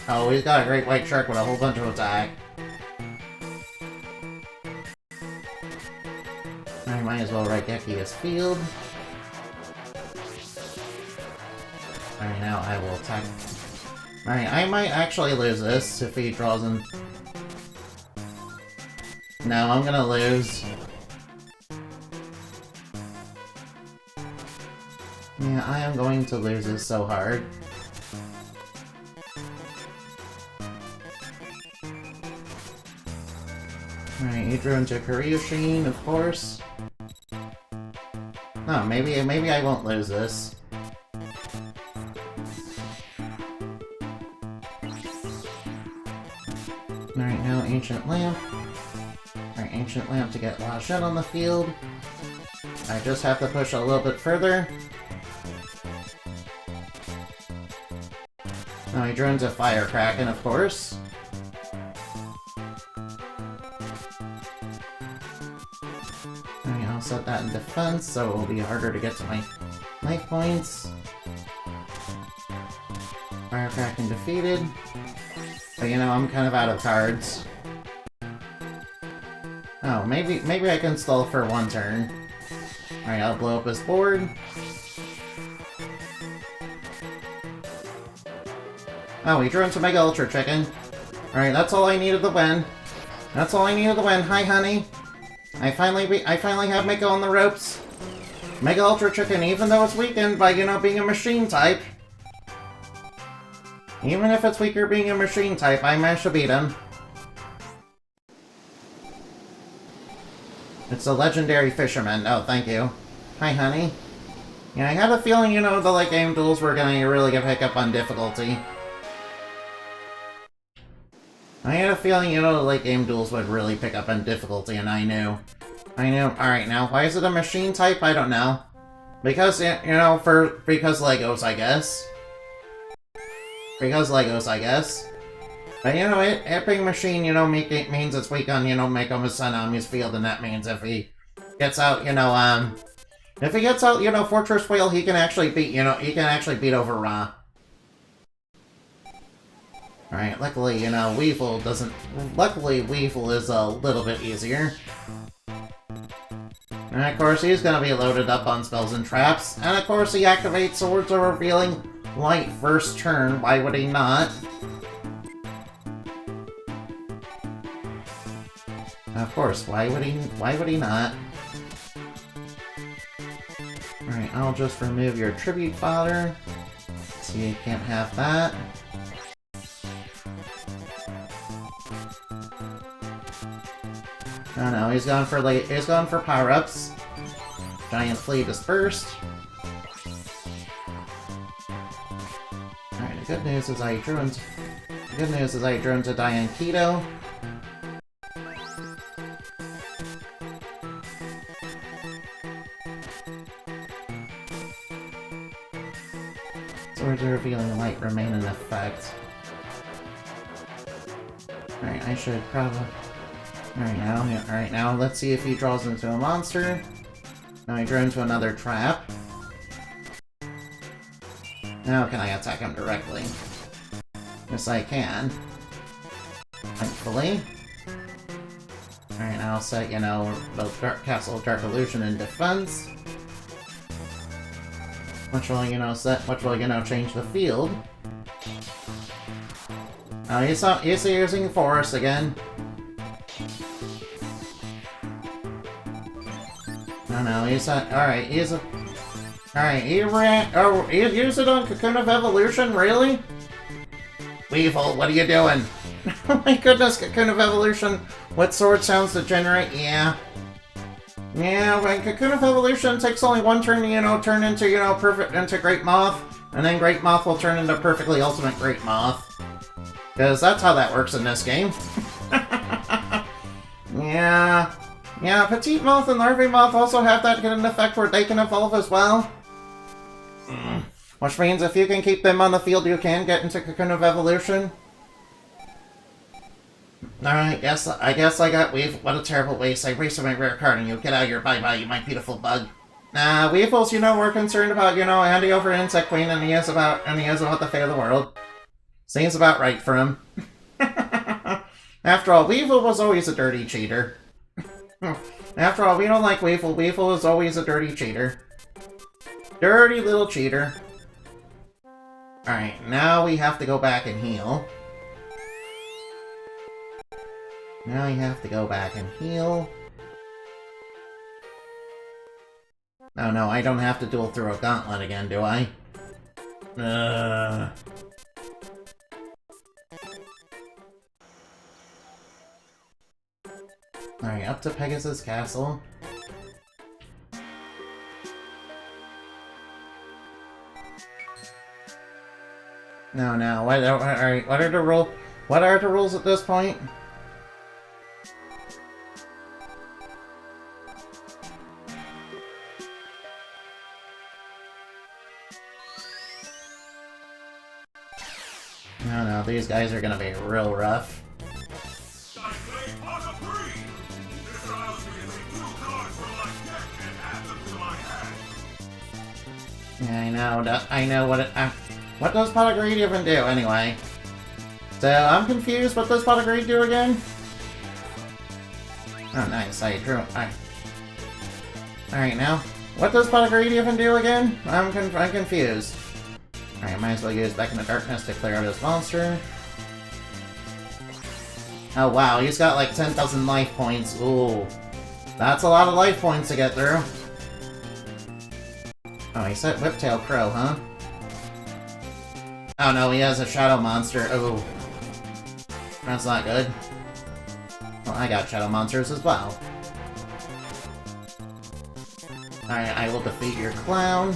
Oh, he's got a great white shark with a whole bunch of attack. I might as well Regeki his field. Alright, now I will attack. Alright, I might actually lose this if he draws in. No, I'm gonna lose. Yeah, I am going to lose this so hard. Alright, he drew into Karyushin, of course. No, maybe I won't lose this. Alright, now Ancient Lamp. Alright, Ancient Lamp to get La Shen on the field. I just have to push a little bit further. Now he drew into Fire Kraken, of course. Alright, I'll set that in defense, so it will be harder to get to my life points. Fire Kraken defeated. But you know, I'm kind of out of cards. Oh, maybe I can stall for one turn. Alright, I'll blow up his board. Oh, he drew into Mega Ultra Chicken. Alright, that's all I needed to win. That's all I needed to win. Hi, honey. I finally have Mega on the ropes. Mega Ultra Chicken, even though it's weakened by, you know, being a machine type. Even if it's weaker being a machine type, I managed to beat him. It's a legendary fisherman. Oh, thank you. Hi, honey. Yeah, I had a feeling, you know, the late game duels were gonna really get pick up on difficulty. I had a feeling, you know, the late game duels would really pick up on difficulty, and I knew. Alright, now, why is it a machine type? I don't know. Because, you know, because Legos, I guess. Because Legos, I guess. But, you know, it being machine, you know, means it's weak on, you know, Mako Sanami's field, and that means if he gets out, you know, if he gets out, you know, Fortress Whale, he can actually beat, you know, he can actually beat over Ra. Alright, luckily, you know, Weevil doesn't... Luckily, Weevil is a little bit easier. And of course, he's gonna be loaded up on spells and traps. And of course, he activates Swords of Revealing Light first turn. Why would he not? Of course, why would he not? Alright, I'll just remove your Tribute Fodder. So you can't have that. Oh no, he's gone for power-ups. Giant Flea dispersed. Alright, the good news is I drew into Diane Keto. Swords of Revealing Light remain in effect. Alright, I should probably... Alright now, let's see if he draws into a monster. Now he drew into another trap. Now can I attack him directly? Yes, I can. Thankfully. Alright, I'll set, you know, both Castle Dark Illusion in defense. Which will, change the field. Oh, he's using Forest again. No, he's not. Alright, alright, he ran. Oh, he used it on Cocoon of Evolution? Really? Weevil, what are you doing? Oh my goodness, Cocoon of Evolution. What sword sounds to generate? Yeah. Yeah, when Cocoon of Evolution takes only one turn to, turn into, into Great Moth. And then Great Moth will turn into Perfectly Ultimate Great Moth. Because that's how that works in this game. Yeah. Yeah, Petite Moth and Larvae Moth also have that hidden effect where they can evolve as well. Which means if you can keep them on the field, you can get into Cocoon of Evolution. Alright, I guess I got Weevil. What a terrible waste. I wasted my rare card and you get out of here. Bye-bye, you my beautiful bug. Nah, Weevils, we're concerned about, handing over Insect Queen and he is about the fate of the world. Seems about right for him. After all, Weevil was always a dirty cheater. After all, we don't like Weevil. Weevil is always a dirty cheater. Dirty little cheater. Alright, now we have to go back and heal. Now we have to go back and heal. Oh no, I don't have to duel through a gauntlet again, do I? Alright, up to Pegasus Castle. No, what are the rules at this point? No, these guys are gonna be real rough. Yeah, I know what does Pot of Greed even do, anyway? So, I'm confused, what does Pot of Greed do again? Oh, nice, Alright, now, what does Pot of Greed even do again? I'm confused. Alright, might as well use Back in the Darkness to clear out his monster. Oh wow, he's got like 10,000 life points. Ooh. That's a lot of life points to get through. Oh, he said Whiptail Crow, huh? Oh no, he has a Shadow Monster. Ooh. That's not good. Well, I got Shadow Monsters as well. Alright, I will defeat your clown.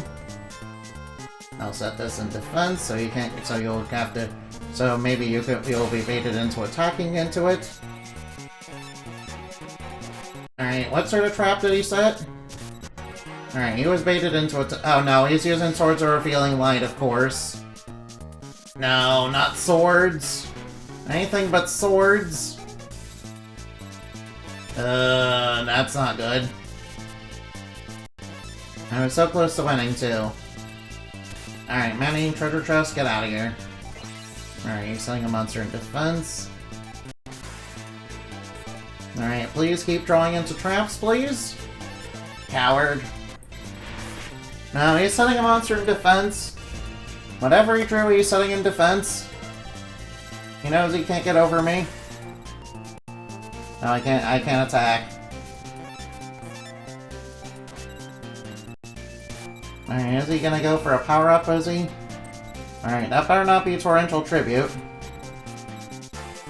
I'll set this in defense, so you can't. So you'll have to. So maybe you'll be baited into attacking into it. Alright, what sort of trap did he set? Alright, he was baited into it. Oh no, he's using Swords of Revealing Light, of course. No, not swords. Anything but swords. That's not good. I was so close to winning, too. Alright, Manning, Treasure Chest, get out of here. Alright, you're selling a monster in defense. Alright, please keep drawing into traps, please. Coward. No, he's setting a monster in defense. Whatever he drew, he's setting in defense. He knows he can't get over me. No, I can't attack. Alright, is he gonna go for a power-up, is he? Alright, that better not be Torrential Tribute.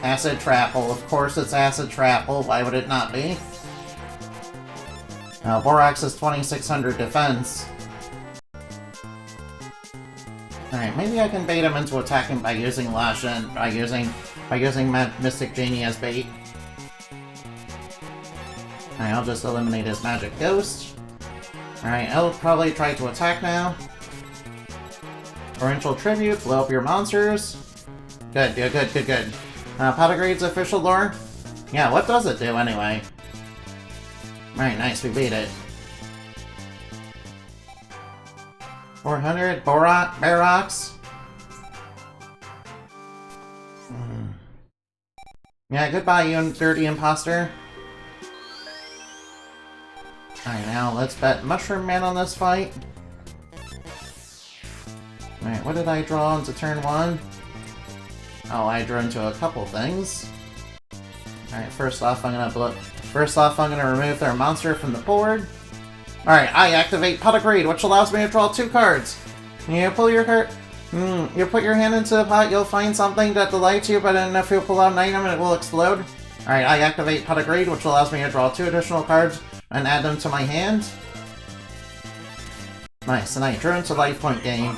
Acid Trapple, of course it's Acid Trapple, why would it not be? Borax is 2600 defense. Alright, maybe I can bait him into attacking by using Lash and by using Mystic Genie as bait. Alright, I'll just eliminate his Magic Ghost. Alright, I'll probably try to attack now. Torrential Tribute, blow up your monsters. Good. Pot of Greed's official lore? Yeah, what does it do anyway? Alright, nice, we beat it. 400, Barox. Yeah, goodbye, you dirty imposter. Alright, now let's bet Mushroom Man on this fight. what did I draw into turn 1? Oh, I drew into a couple things. Alright, first off, I'm gonna remove their monster from the board. Alright, I activate Pot of Greed, which allows me to draw 2 cards. You pull your card. You put your hand into the pot, you'll find something that delights you, but then if you pull out an item, it will explode. Alright, I activate Pot of Greed, which allows me to draw 2 additional cards and add them to my hand. Nice, and I drew into Life Point Game.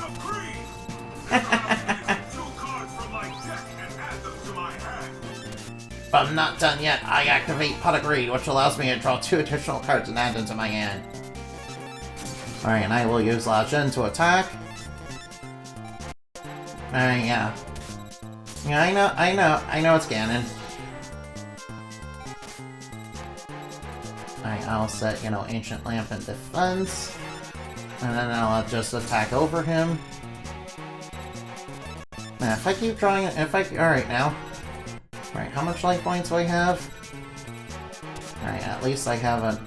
But I'm not done yet. I activate Pot of Greed, which allows me to draw 2 additional cards and add them to my hand. Alright, and I will use La Jin to attack. Alright, yeah. Yeah, I know it's Ganon. Alright, I'll set, Ancient Lamp in defense. And then I'll just attack over him. Now, if I keep drawing it, alright now. Alright, how much life points do I have? Alright, at least I have a...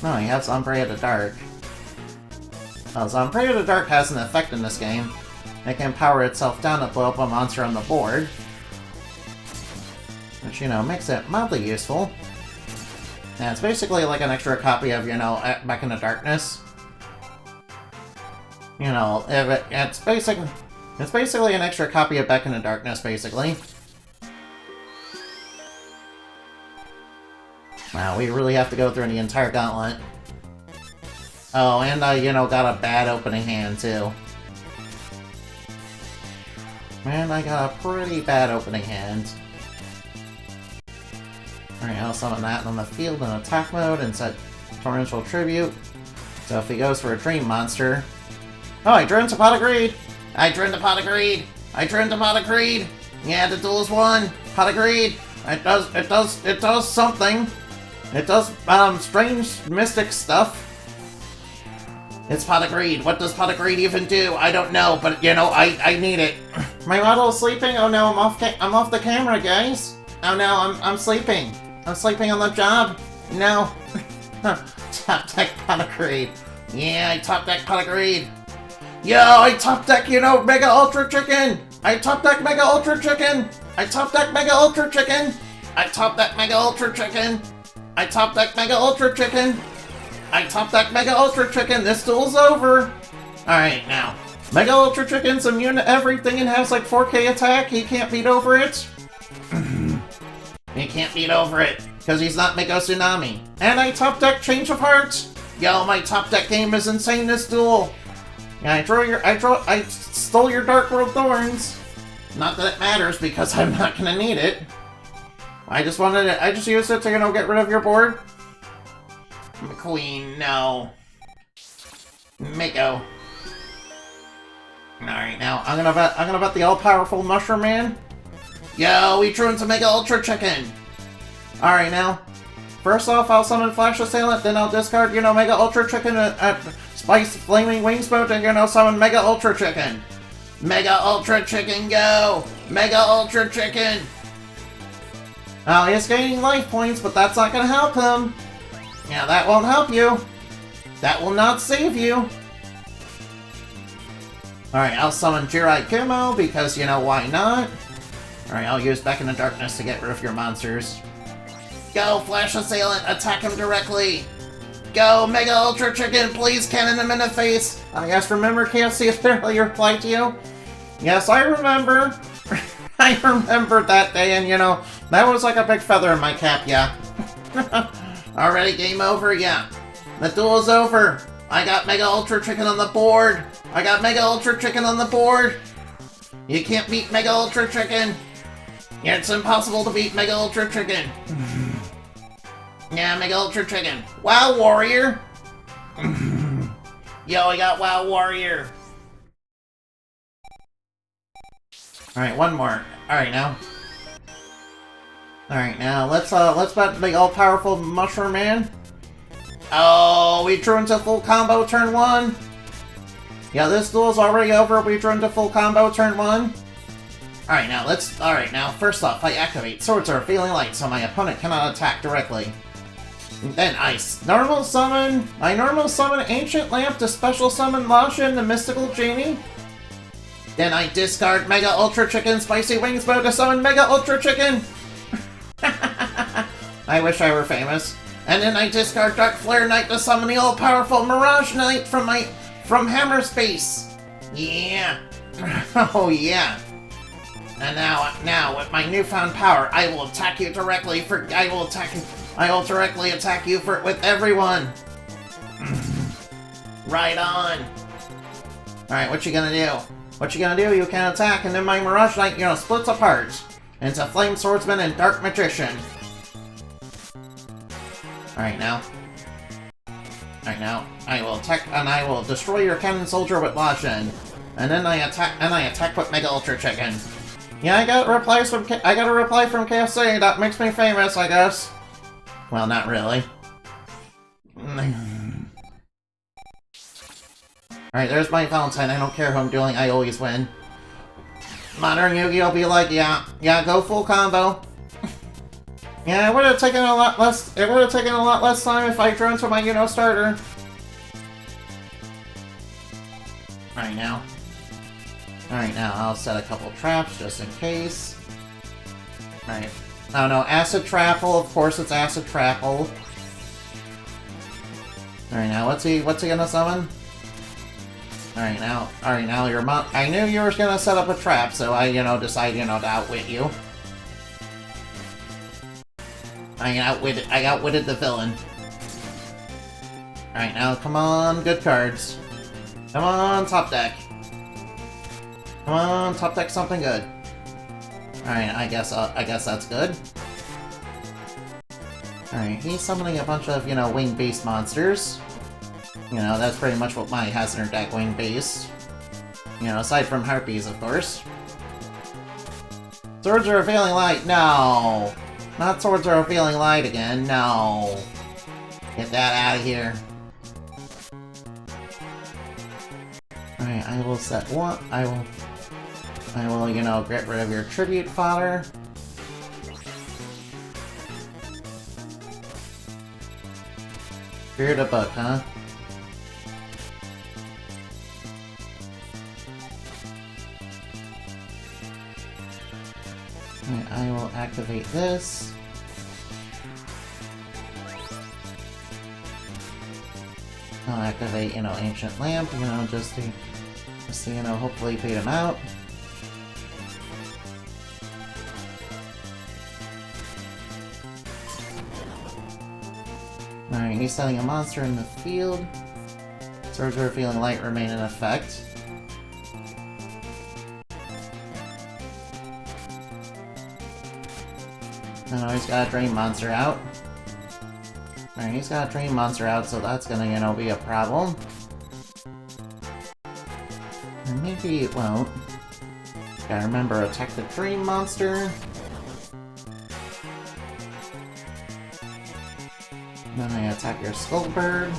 No, he has Ombre of the Dark. Oh, so Ombre of the Dark has an effect in this game. It can power itself down to blow up a monster on the board. Which, makes it mildly useful. Yeah, it's basically like an extra copy of, Back in the Darkness. It's basically an extra copy of Back in the Darkness, basically. Wow, we really have to go through the entire gauntlet. Oh, and I, got a bad opening hand, too. Man, I got a pretty bad opening hand. Alright, I'll summon that on the field in attack mode and set Torrential Tribute. So if he goes for a Dream Monster... Oh, I drew into Pot of Greed! I drew into Pot of Greed! I drew into Pot of Greed! Yeah, the duel is won! Pot of Greed! It does something! It does, strange mystic stuff. It's Pot of Greed. What does Pot of Greed even do? I don't know, but, I need it. My model is sleeping? Oh no, I'm off the camera, guys. Oh no, I'm sleeping. I'm sleeping on the job. No. Top deck Pot of Greed. Yeah, I top deck Pot of Greed. Yo, I top deck, Mega Ultra Chicken. I top deck Mega Ultra Chicken. I top deck Mega Ultra Chicken. I top deck Mega Ultra Chicken. I top deck Mega Ultra Chicken. I top deck Mega Ultra Chicken. This duel's over. Alright, now. Mega Ultra Chicken's immune to everything and has like 4K attack. He can't beat over it. He can't beat over it. Because he's not Mega Tsunami. And I top deck Change of Heart. Yo, my top deck game is insane this duel. Yeah, I stole your Dark World Thorns. Not that it matters because I'm not gonna need it. I just used it to, get rid of your board. McQueen, no. Mako. Alright, now, I'm gonna bet the all-powerful Mushroom Man. Yo, we drew into Mega Ultra Chicken. Alright, now. First off, I'll summon Flash Assailant, then I'll discard, Mega Ultra Chicken at Spice Flaming Wings mode to, summon Mega Ultra Chicken. Mega Ultra Chicken, go! Mega Ultra Chicken! Oh, he's gaining life points, but that's not gonna help him. Yeah, that won't help you. That will not save you. Alright, I'll summon Jirai Kumo, because, why not? Alright, I'll use Back in the Darkness to get rid of your monsters. Go, Flash Assailant, attack him directly! Go, Mega Ultra Chicken, please cannon him in the face! I guess remember KFC earlier replied to you? Yes, I remember. I remember that day, and that was like a big feather in my cap, yeah. Already, game over? Yeah. The duel is over. I got Mega Ultra Chicken on the board. I got Mega Ultra Chicken on the board. You can't beat Mega Ultra Chicken. Yeah, it's impossible to beat Mega Ultra Chicken. Yeah, Mega Ultra Chicken. Wow, Warrior. Yo, I got Wow Warrior. Alright, one more. Alright, now. Alright, now, let's bet the all-powerful Mushroom Man. Oh, we drew into full combo turn 1. Yeah, this duel's already over. We drew into full combo turn 1. Alright, now, first off, I activate Swords are feeling light, so my opponent cannot attack directly. Then I normal summon Ancient Lamp to special summon Lashin, the Mystical Genie. Then I discard Mega Ultra Chicken Spicy Wings mode to summon Mega Ultra Chicken. I wish I were famous. And then I discard Dark Flare Knight to summon the all-powerful Mirage Knight from Hammer Space. Yeah. Oh yeah. And now with my newfound power, I will attack you directly I will directly attack you with everyone. Right on. Alright, what you gonna do? What you gonna do? You can attack, and then my Mirage Knight, splits apart into Flame Swordsman and Dark Magician. Alright now, I will attack, and I will destroy your Cannon Soldier with Lashin. And then I attack with Mega Ultra Chicken. Yeah, I got a reply from KFC. That makes me famous, I guess. Well, not really. Alright, there's my Valentine. I don't care who I'm dueling, I always win. Modern Yu-Gi-Oh! Be like, yeah, go full combo. Yeah, it would have taken a lot less time if I drew into my, starter. Alright now, I'll set a couple traps just in case. Alright. Oh no, Acid Trapple, of course it's Acid Trapple. Alright now, what's he gonna summon? Alright now, I knew you were gonna set up a trap, so I, decided, to outwit you. I outwitted the villain. Alright now, come on, good cards. Come on, top deck. Come on, top deck something good. Alright, I guess that's good. Alright, he's summoning a bunch of, wing-based monsters. That's pretty much what Mai has in her deck, wing-based. Aside from Harpies, of course. Swords are revealing light, no! Not Swords are revealing light again, no! Get that out of here. Alright, I will set one, I will, get rid of your tribute fodder. Spirit of Book, huh? Alright, I will activate this. I'll activate, Ancient Lamp, just to, hopefully beat him out. Alright, he's setting a monster in the field. Swords are feeling light remain in effect. And he's got a Drain Monster out. Alright, he's got a Drain Monster out, so that's gonna, be a problem. Or maybe it won't. Gotta remember, attack the Dream Monster. Then I attack your Skullbird.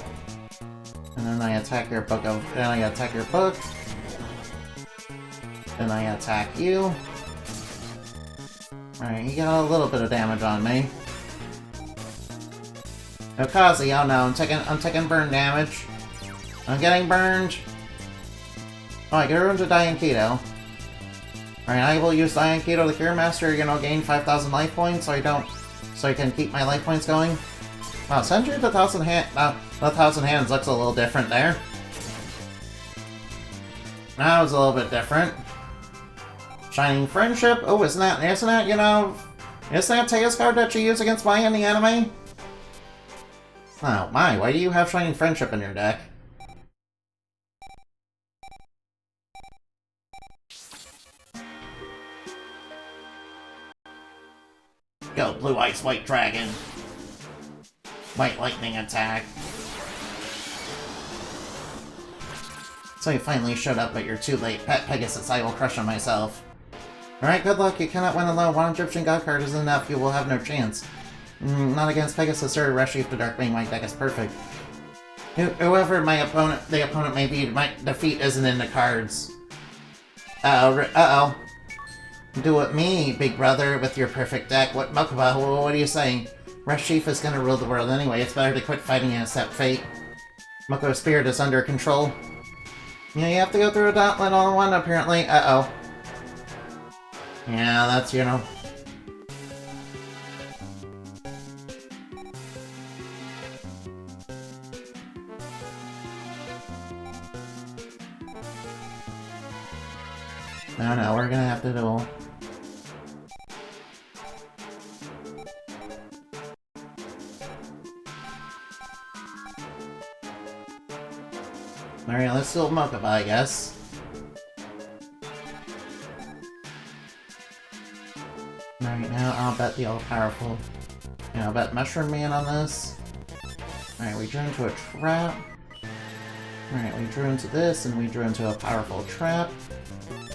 And then I attack your book. Then I attack your book. Then I attack you. Alright, he got a little bit of damage on me. Okazi, oh no, I'm taking burn damage. I'm getting burned. Oh, I get ruined to Dianketo. Alright, I will use Dianketo, the Cure Master, gain 5,000 life points so I can keep my life points going. Wow, Sentry to 1,000 hands looks a little different there. That was a little bit different. Shining Friendship. Oh, isn't that Taya's card that you use against Mai in the anime? Oh, Mai, why do you have Shining Friendship in your deck? Go, Blue Ice White Dragon. White Lightning attack. So you finally showed up, but you're too late. Pet Pegasus, I will crush on myself. Alright, good luck. You cannot win alone. One Egyptian God card is enough. You will have no chance. Not against Pegasus or Reshef. The Dark Wing White deck is perfect. Whoever the opponent may be, my defeat isn't in the cards. Uh-oh. Do it me, big brother, with your perfect deck. What, Mokuba, what are you saying? Reshef is gonna rule the world anyway. It's better to quit fighting and accept fate. Moko's spirit is under control. Yeah, you have to go through a gauntlet all in one, apparently. Uh-oh. Yeah, that's, you know... No, we're gonna have to duel. Alright, let's duel Mokuba, I guess. Alright, now I'll bet the all-powerful... Yeah, I'll bet Mushroom Man on this. Alright, we drew into a trap. Alright, we drew into this, and we drew into a powerful trap.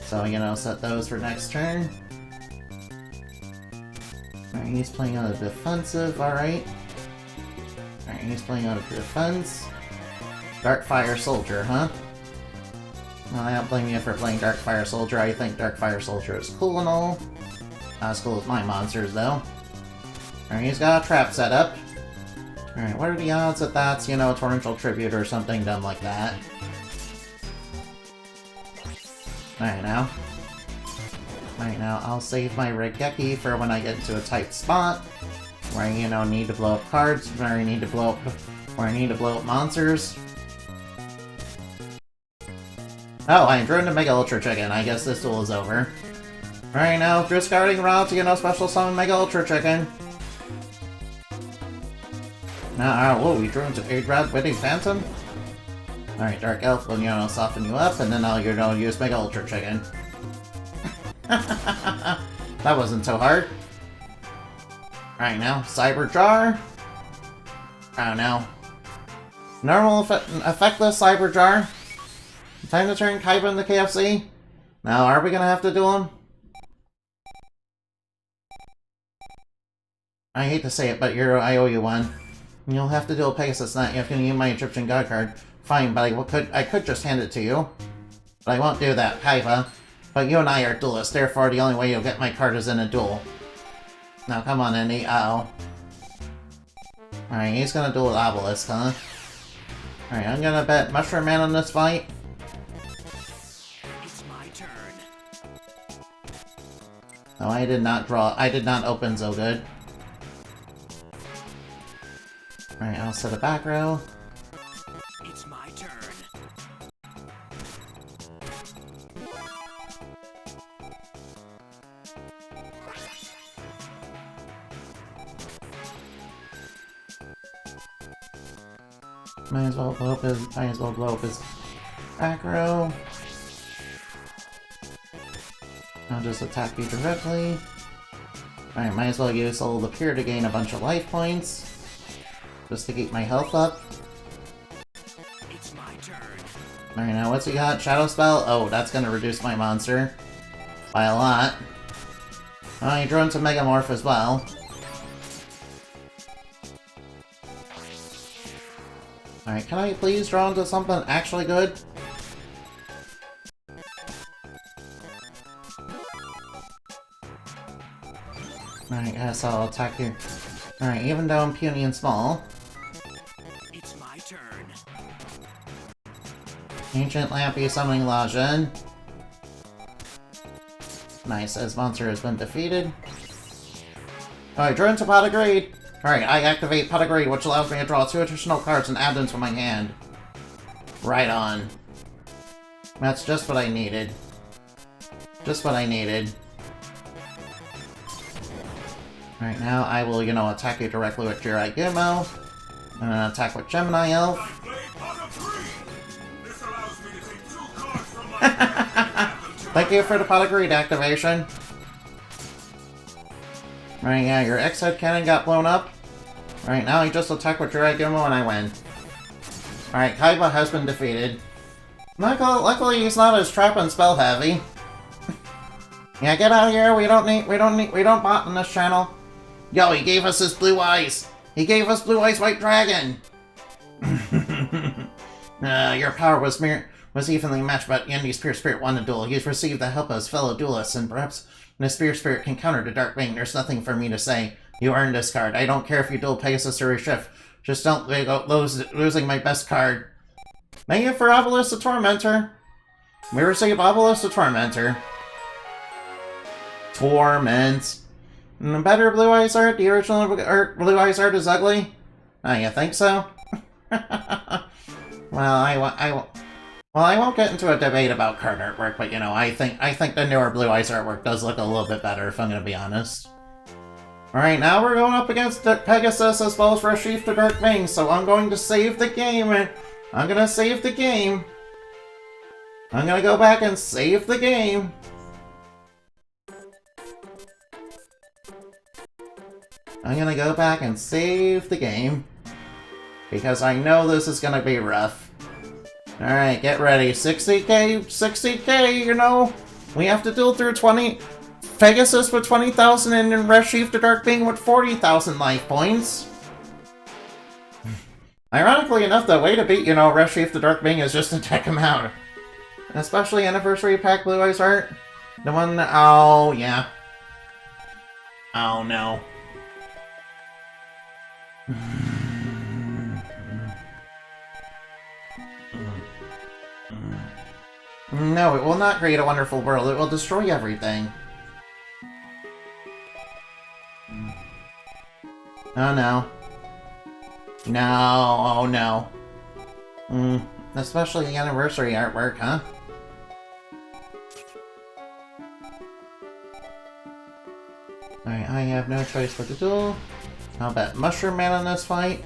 So, you know, set those for next turn. Alright, he's playing on a defensive, alright. Alright, he's playing on a defense. Dark Fire Soldier, huh? Well, I don't blame you for playing Dark Fire Soldier. I think Dark Fire Soldier is cool and all. Not as cool as my monsters, though. Alright, he's got a trap set up. Alright, what are the odds that that's, you know, a Torrential Tribute or something dumb like that? Alright, now. Alright, now I'll save my Regeki for when I get into a tight spot. Where I, you know, need to blow up cards, where I need to blow up monsters. Oh, I drew into Mega Ultra Chicken. I guess this duel is over. Alright, now, discarding Rod to, you know, special summon Mega Ultra Chicken. Now, whoa, we drew into a Red Witty Phantom? Alright, Dark Elf will, you know, soften you up, and then I'll, you know, use Mega Ultra Chicken. That wasn't so hard. Alright, now, Cyber Jar. Oh, no. Normal, effectless Cyber Jar. Time to turn Kaiba into KFC. Now, are we gonna have to duel him? I hate to say it, but I owe you one. You'll have to duel Pegasus Knight. You have to use my Egyptian God card. Fine, but I could just hand it to you. But I won't do that, Kaiba. But you and I are duelists, therefore the only way you'll get my card is in a duel. Now, come on, Indy. Uh-oh. Alright, he's gonna duel with Obelisk, huh? Alright, I'm gonna bet Mushroom Man on this fight. It's my turn. No, I did not open so good. Alright, I'll set a back row. It's my turn. Might as well blow up his back row. I'll just attack you directly. Alright, might as well use Soul of the Pure to gain a bunch of life points. Just to keep my health up. It's my turn. Alright, now what's he got? Shadow Spell? Oh, that's gonna reduce my monster. By a lot. Oh, he drew into Megamorph as well. Alright, can I please draw into something actually good? Alright, guess I'll attack you. Alright, even though I'm puny and small. It's my turn. Ancient Lampy summoning Lajin. Nice, as monster has been defeated. Alright, drew into Pot of Greed. Alright, I activate Pot of Greed, which allows me to draw 2 additional cards and add them to my hand. Right on. That's just what I needed. Just what I needed. Alright, now I will, you know, attack you directly with Jirai Gimmo. And then attack with Gemini Elf. Thank you for the Pot of Greed activation. Right, yeah, your X-Head Cannon got blown up. Right, now I just attack with Jirai Gimmo and I win. Alright, Kaiba has been defeated. Luckily he's not as trap and spell heavy. Yeah, get out of here, we don't bot on this channel. Yo, he gave us his blue eyes! He gave us Blue Eyes White Dragon! Your power was evenly matched, but Yandy's Spear Spirit won the duel. He's received the help of his fellow duelists, and perhaps when his Spear Spirit can counter the Dark Bane, there's nothing for me to say. You earned this card. I don't care if you duel Pegasus or Reshef. Just don't go losing my best card. Thank you for Obelisk the Tormentor. We receive Obelisk the Tormentor. Torment. Better Blue Eyes art? The original Blue Eyes art is ugly? Oh, you think so? Well, I won't get into a debate about card artwork, but you know, I think the newer Blue Eyes artwork does look a little bit better, if I'm gonna be honest. Alright, now we're going up against Pegasus as well as Reshef the Dark Wing, so I'm going to save the game, and I'm gonna save the game. I'm gonna go back and save the game. I'm gonna go back and save the game. Because I know this is gonna be rough. Alright, get ready. 60k, 60k, you know? We have to deal through 20... Pegasus with 20,000 and then Reshef the Dark Being with 40,000 life points. Ironically enough, the way to beat, you know, Reshef the Dark Being is just to check him out. Especially Anniversary Pack Blue Eyes art. The one that... Oh, yeah. Oh, no. No, it will not create a wonderful world. It will destroy everything. Oh no. No, oh no. Especially the anniversary artwork, huh? Alright, I have no choice but to do. I'll bet Mushroom Man on this fight.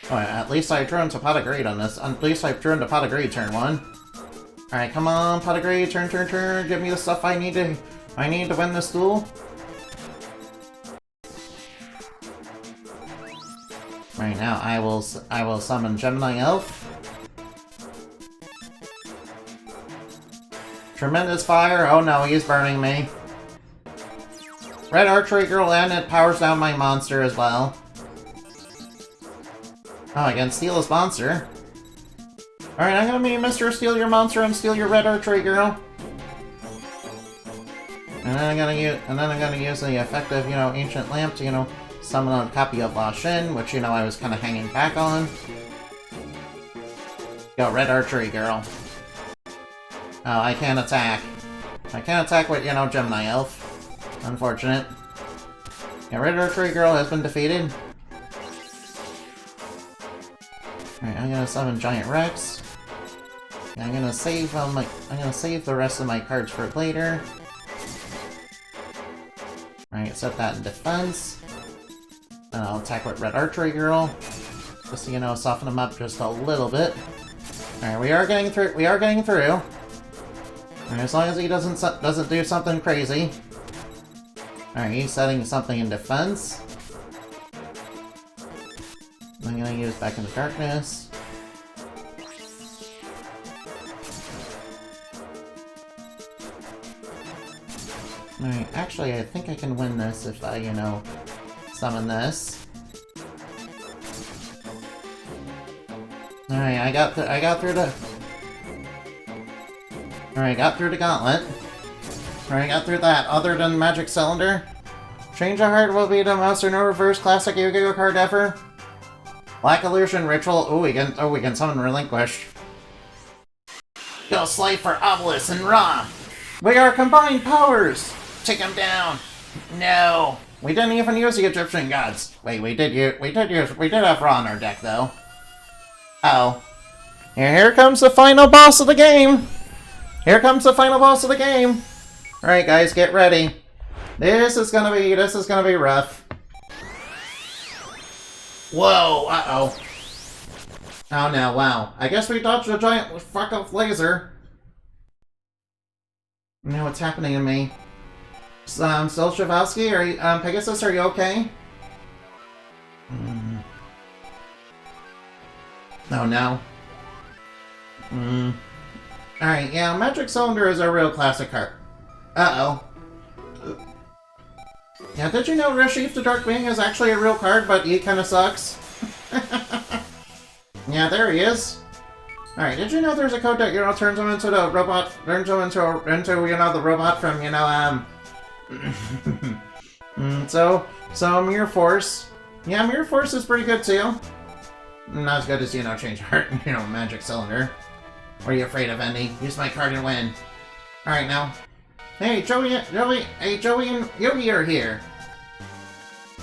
Oh, at least I drew into Pot of Greed on this. At least I drew into Pot of Greed turn 1. Alright, come on, Pot of Greed, turn. Give me the stuff I need to win this duel. Right now, I will summon Gemini Elf. Tremendous Fire. Oh no, he's burning me. Red Archery Girl, and it powers down my monster as well. Oh, I can steal his monster. Alright, I'm gonna be Mr. Steal Your Monster and steal your Red Archery Girl. And then I'm gonna use the effective, you know, Ancient Lamp to, you know, summon a copy of La Shin, which, you know, I was kind of hanging back on. Go, Red Archery Girl. Oh, I can't attack. I can't attack with, you know, Gemini Elf. Unfortunate. Yeah, Red Archery Girl has been defeated. Alright, I'm gonna summon Giant Rex. Yeah, I'm gonna save the rest of my cards for later. Alright, set that in defense. And I'll attack with Red Archery Girl. Just to, you know, soften him up just a little bit. Alright, we are getting through. Alright, as long as he doesn't do something crazy. Alright, he's setting something in defense. I'm gonna use Back into Darkness. Alright, actually, I think I can win this if I, you know, summon this. Alright, I got through the... Alright, got through the gauntlet. Alright, got through that. Other than Magic Cylinder. Change of Heart will be the most no reverse classic Yu-Gi-Oh card ever. Black Illusion Ritual. Oh, we can summon Relinquish. Go slay for Obelisk and Ra. We are combined powers. Take him down. No. We didn't even use the Egyptian gods. Wait, we did have Ra in our deck though. Uh-oh. Here comes the final boss of the game. Here comes the final boss of the game. Alright guys, get ready. This is gonna be rough. Whoa, uh-oh. Oh no, wow. I guess we dodged a giant fuck-up laser. You know what's happening to me. Still Shavowski? Are you, Pegasus, are you okay? Oh no. Alright, yeah, Magic Cylinder is a real classic card. Uh-oh. Yeah, did you know Reshef the Dark Wing is actually a real card, but he kinda sucks? Yeah, there he is. Alright, did you know there's a code that, you know, turns him into the robot, turns him into you know, the robot from, you know, So Mirror Force. Yeah, Mirror Force is pretty good too. Not as good as, Change Heart, Magic Cylinder. What are you afraid of, Andy? Use my card and win. Alright, now. Hey, Joey and Yogi are here.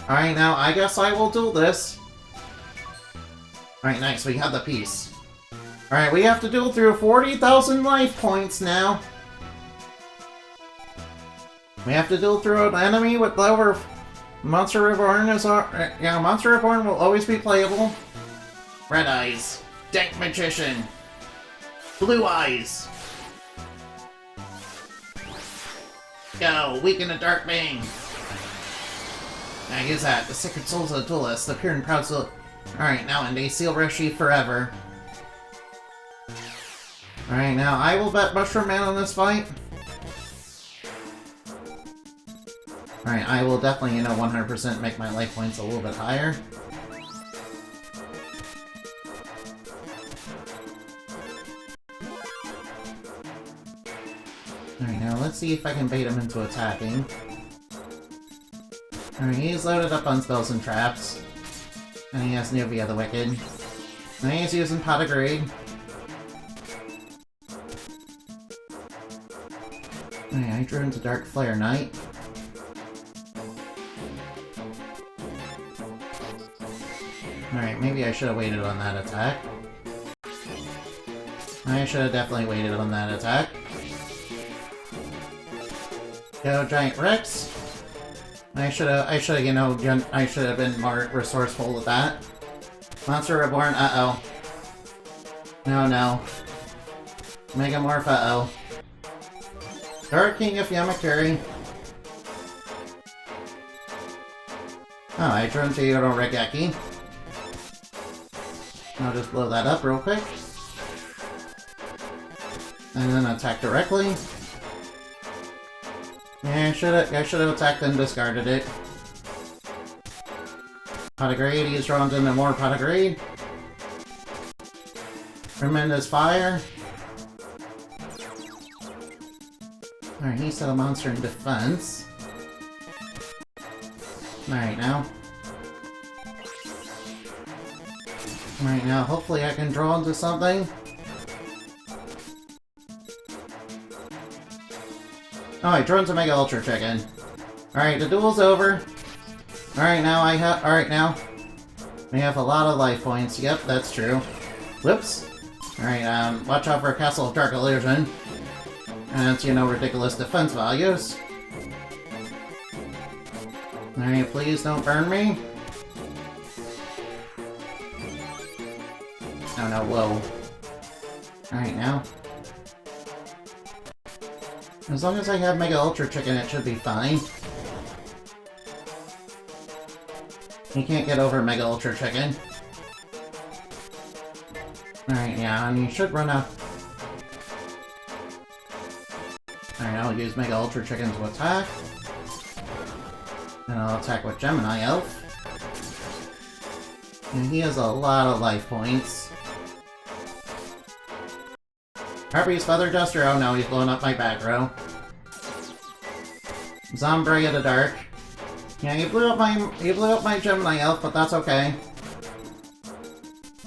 Alright, now, I guess I will duel this. Alright, nice, we have the piece. Alright, we have to duel through 40,000 life points now. We have to duel through an enemy with lower... Monster Reborn is our... Yeah, Monster Reborn will always be playable. Red Eyes. Dank Magician. Blue Eyes. Go, weaken a Dark Bane. Now use that. The Sacred Souls of the Duelist. The pure and proud soul. Alright, now and they seal Reshef forever. Alright, now I will bet Mushroom Man on this fight. Alright, I will definitely, 100% make my life points a little bit higher. Alright, now let's see if I can bait him into attacking. Alright, he's loaded up on spells and traps. And he has Nuvia the Wicked. And he's using Pot of Greed. Alright, I drew into Dark Flare Knight. Alright, maybe I should have waited on that attack. I should have definitely waited on that attack. Go, Giant Rex. I should have been more resourceful with that. Monster Reborn, uh-oh. No. Megamorph, uh-oh. Dark King of Yamakuri. Oh, I drew into Yoro Regeki. I'll just blow that up real quick. And then attack directly. Yeah, I should have attacked and discarded it. Pot of Greed, he's drawn into more Pot of Greed. Tremendous Fire. Alright, he set a monster in defense. Alright, now. Alright, now, hopefully I can draw into something. Oh, I drew into Mega Ultra Chicken. Alright, the duel's over. Alright, now Alright, now. We have a lot of life points. Yep, that's true. Whoops. Alright, watch out for Castle of Dark Illusion. And it's, ridiculous defense values. Alright, please don't burn me. Oh no, whoa. Alright, now. As long as I have Mega Ultra Chicken, it should be fine. You can't get over Mega Ultra Chicken. Alright, yeah, and you should run out. Alright, I'll use Mega Ultra Chicken to attack. And I'll attack with Gemini Elf. And he has a lot of life points. Harpy's Feather Duster, oh no, he's blowing up my back row. Zombray of the Dark. Yeah, he blew up my Gemini Elf, but that's okay.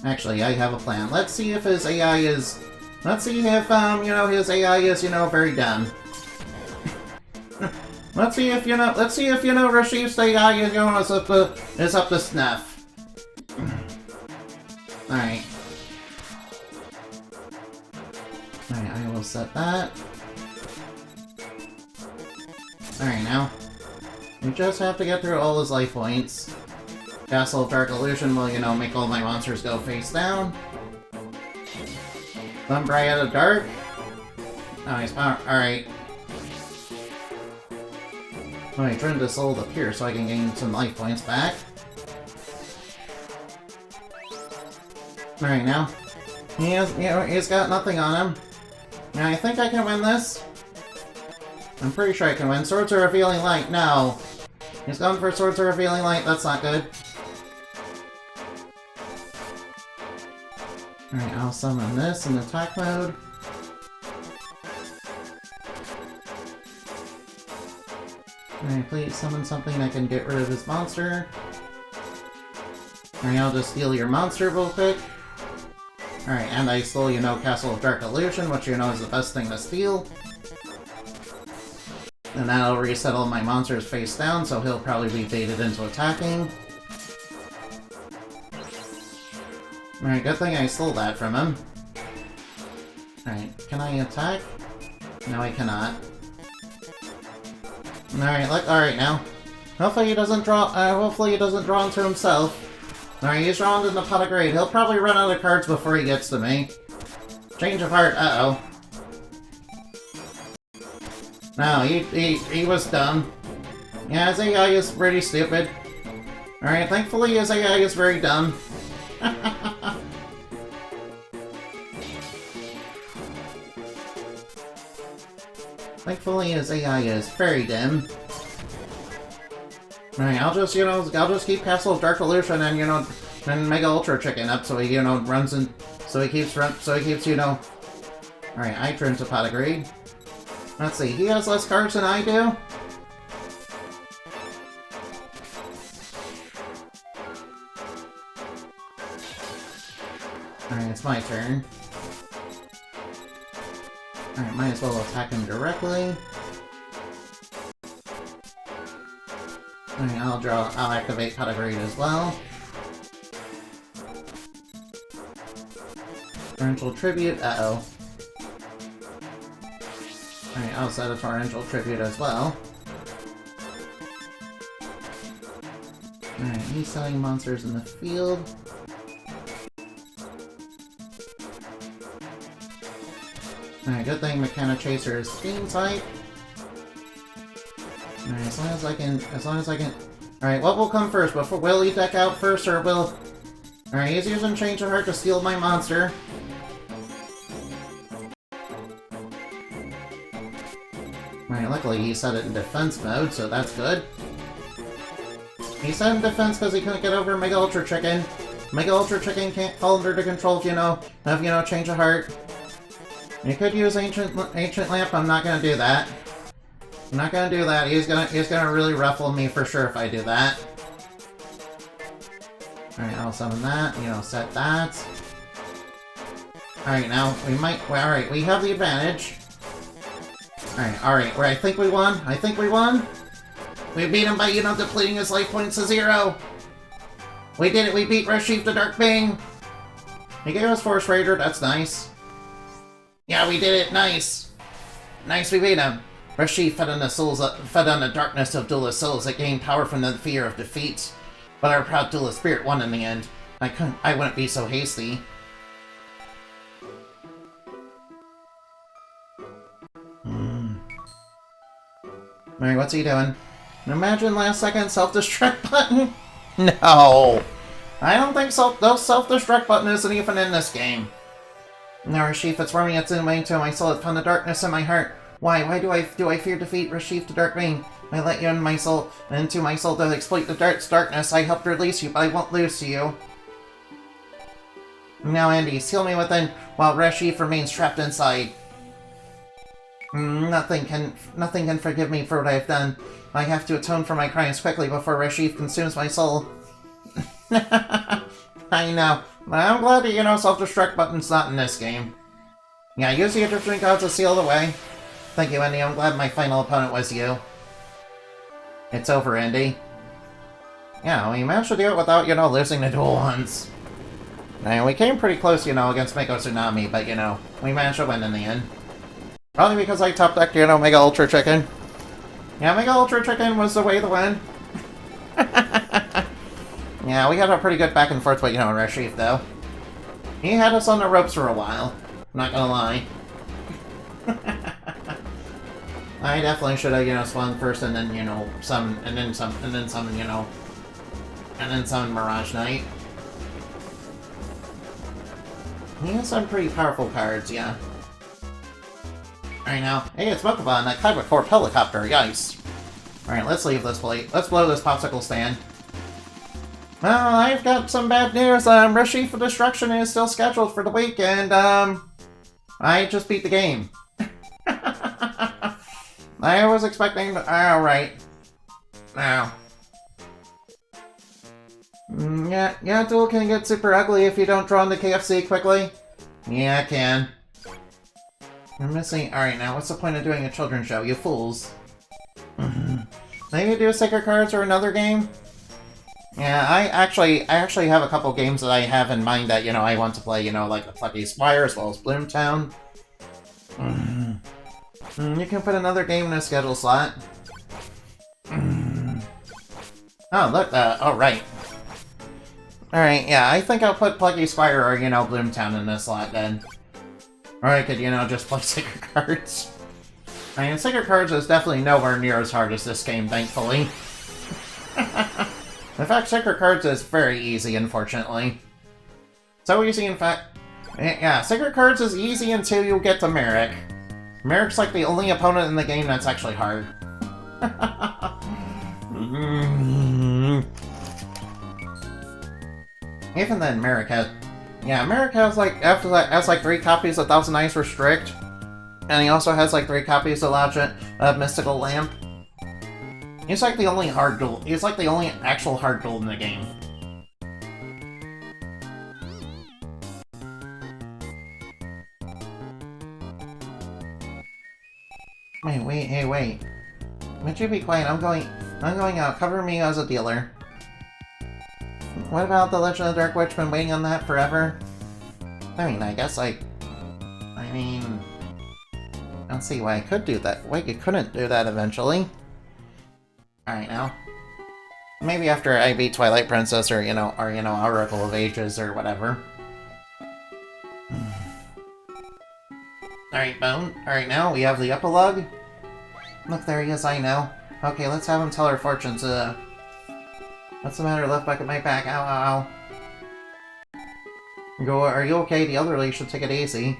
Actually, I have a plan. Let's see if his AI is... Let's see if, his AI is, very dumb. Let's see if, Reshef's AI is up to snuff. Alright. Alright, I will set that. Alright, now. We just have to get through all his life points. Castle of Dark Illusion will, make all my monsters go face down. Thumbray of the Dark. Oh, he's power. Alright. Oh, I turned this soul to Pierce so I can gain some life points back. Alright, now. He's got nothing on him. Now, I think I can win this. I'm pretty sure I can win. Swords of Revealing Light, no. He's going for Swords of Revealing Light, that's not good. Alright, I'll summon this in attack mode. Alright, please summon something that can get rid of his monster. Alright, I'll just steal your monster real quick. Alright, and I stole, you know, Castle of Dark Illusion, which you know is the best thing to steal. And that'll resettle my monster's face down, so he'll probably be baited into attacking. Alright, good thing I stole that from him. Alright, can I attack? No, I cannot. Alright now. Hopefully he doesn't draw into himself. Alright, he's drawn into the pot of greed. He'll probably run out of cards before he gets to me. Change of heart, uh-oh. No, he was dumb. Yeah, his AI is pretty stupid. Alright, thankfully his AI is very dumb. Thankfully his AI is very dim. Alright, I'll just keep Castle of Dark Illusion and, you know, and Mega Ultra Chicken up so he, you know, runs in, so he keeps, you know... Alright, I turn to Pot of Greed. Let's see, he has less cards than I do? Alright, it's my turn. Alright, might as well attack him directly. Alright, I'll activate Pot of Greed as well. Torrential Tribute, uh-oh. Alright, I'll set a Torrential Tribute as well. Alright, he's selling monsters in the field. Alright, good thing Mechanic Chaser is Steam type. Alright, as long as I can... Alright, what will come first? Will he deck out first, or will... Alright, he's using Change of Heart to steal my monster. Alright, luckily he set it in defense mode, so that's good. He set it in defense because he couldn't get over Mega Ultra Chicken. Mega Ultra Chicken can't fall under the control of, Change of Heart. You could use Ancient Lamp, I'm not gonna do that. I'm not gonna do that. He's gonna really ruffle me for sure if I do that. Alright, I'll summon that, set that. Alright, now, alright, we have the advantage. Alright, I think we won. We beat him by, depleting his life points to 0. We did it, we beat Reshef the Dark Bane. He gave us Force Raider, that's nice. Yeah, we did it, nice. Nice, we beat him. Reshef fed on the darkness of duelist souls that gained power from the fear of defeat. But our proud duelist spirit won in the end. I wouldn't be so hasty. Alright, what's he doing? Imagine last second self-destruct button? No! I don't think those self-destruct button isn't even in this game. No, Reshef, it's warming its way into my soul. It found the darkness in my heart. Why do I fear defeat, Reshef the Dark Bane? I let you into my soul to exploit the darkness. I helped release you, but I won't lose to you. Now, Andy, seal me within while Reshef remains trapped inside. Nothing can forgive me for what I've done. I have to atone for my crimes quickly before Reshef consumes my soul. I know, but I'm glad that, self-destruct button's not in this game. Yeah, use the Drifting Gods to seal the way. Thank you, Andy. I'm glad my final opponent was you. It's over, Andy. Yeah, we managed to do it without, losing the duel once. And we came pretty close, against Mako Tsunami, but, we managed to win in the end. Probably because I top-decked, Mega Ultra Chicken. Yeah, Mega Ultra Chicken was the way to win. Yeah, we had a pretty good back and forth with, Reshef, though. He had us on the ropes for a while. Not gonna lie. I definitely should have, swung first and then, summon Mirage Knight. He has some pretty powerful cards, yeah. Alright now, hey, it's Pokemon, that Kyber Corp helicopter, yikes. Alright, let's leave this plate. Let's blow this popsicle stand. Well, I've got some bad news. Reshef for Destruction is still scheduled for the week, and, I just beat the game. I was expecting... Alright. Ow. Yeah, Duel can get super ugly if you don't draw into KFC quickly. Yeah, it can. I'm missing. Alright, now what's the point of doing a children's show, you fools? Maybe do Sacred Cards or another game? Yeah, I actually have a couple games that I have in mind that, I want to play, like the Plucky Squire as well as Bloomtown. You can put another game in a schedule slot. Oh, look, oh, right. Alright, yeah, I think I'll put Plucky Squire or, Bloomtown in this slot then. Or I could, just play Sacred Cards. I mean, Sacred Cards is definitely nowhere near as hard as this game, thankfully. In fact, Sacred Cards is very easy, unfortunately. So easy, in fact. Yeah, Sacred Cards is easy until you get to Merrick. Merrick's like the only opponent in the game that's actually hard. Even then, Merrick has... Yeah, Merrick has like 3 copies of Thousand Eyes Restrict. And he also has like 3 copies of Legend of Mystical Lamp. He's like the only hard duel. He's like the only actual hard duel in the game. Wait. Would you be quiet? I'm going out. Cover me as a dealer. What about the Legend of the Dark Witch? Been waiting on that forever? I mean, I guess I don't see why I could do that. Why you couldn't do that eventually. Alright, now. Maybe after I beat Twilight Princess or, Oracle of Ages or whatever. Alright, Bone. Alright, now we have the epilogue. Look, there he is, I know. Okay, let's have him tell our fortunes. What's the matter? Left back at my back. Ow, ow, ow. Go, are you okay? The elderly should take it easy.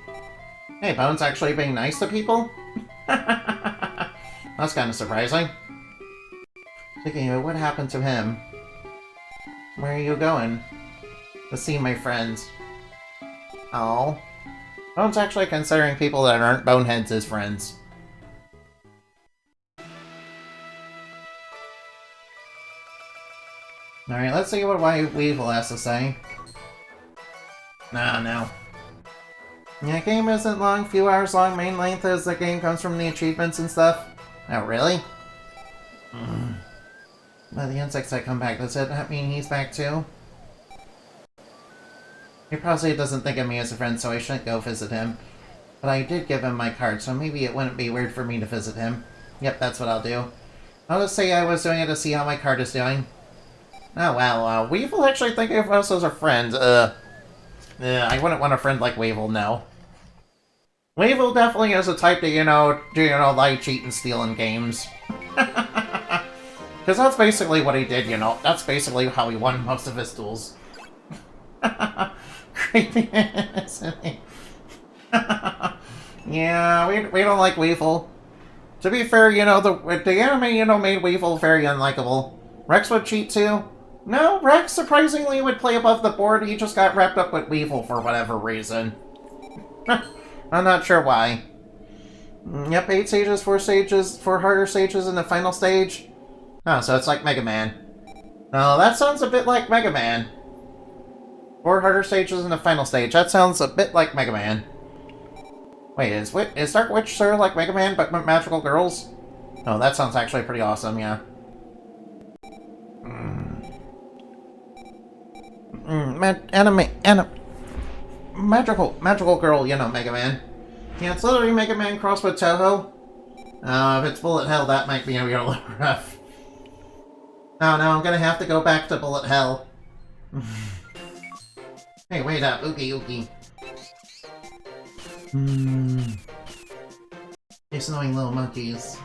Hey, Bone's actually being nice to people? That's kind of surprising. Thinking of what happened to him. Where are you going? To see my friends. Oh. Bone's actually considering people that aren't boneheads as friends. Alright, let's see what Weevil has to say. No. Yeah, game isn't long, few hours long, main length as the game comes from the achievements and stuff. Oh, really? But the insects that come back, does that mean he's back too? He probably doesn't think of me as a friend, so I shouldn't go visit him. But I did give him my card, so maybe it wouldn't be weird for me to visit him. Yep, that's what I'll do. I'll just say I was doing it to see how my card is doing. Oh, well, Weevil actually think of us as a friend. I wouldn't want a friend like Weevil, no. Weevil definitely is a type to, lie, cheat, and steal in games. Because that's basically what he did, That's basically how he won most of his duels. Creepy, isn't he? Yeah, we don't like Weevil. To be fair, the anime, made Weevil very unlikable. Rex would cheat too. No, Rex surprisingly would play above the board. He just got wrapped up with Weevil for whatever reason. I'm not sure why. Yep, 8 stages, 4 harder stages in the final stage. Oh, so it's like Mega Man. Oh, that sounds a bit like Mega Man. 4 harder stages in the final stage. That sounds a bit like Mega Man. Wait, is Dark Witch sort of like Mega Man, but magical girls? Oh, that sounds actually pretty awesome, yeah. Magical girl, Mega Man. Yeah, it's literally Mega Man crossed with Toho. If it's Bullet Hell, that might be a little rough. Oh no, I'm gonna have to go back to Bullet Hell. Hey, wait up, Ookie. These annoying little monkeys.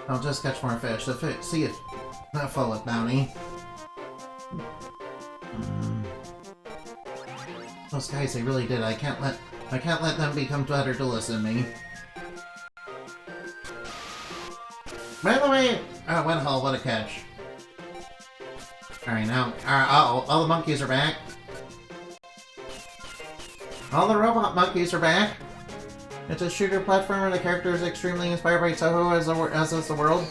I'll just catch more fish. See it. Not full of bounty. Those guys, they really did. I can't let them become better duelists than me. By the way, oh, what a catch. Alright, now, all the monkeys are back. All the robot monkeys are back. It's a shooter platformer. The character is extremely inspired by Toho, as is the world.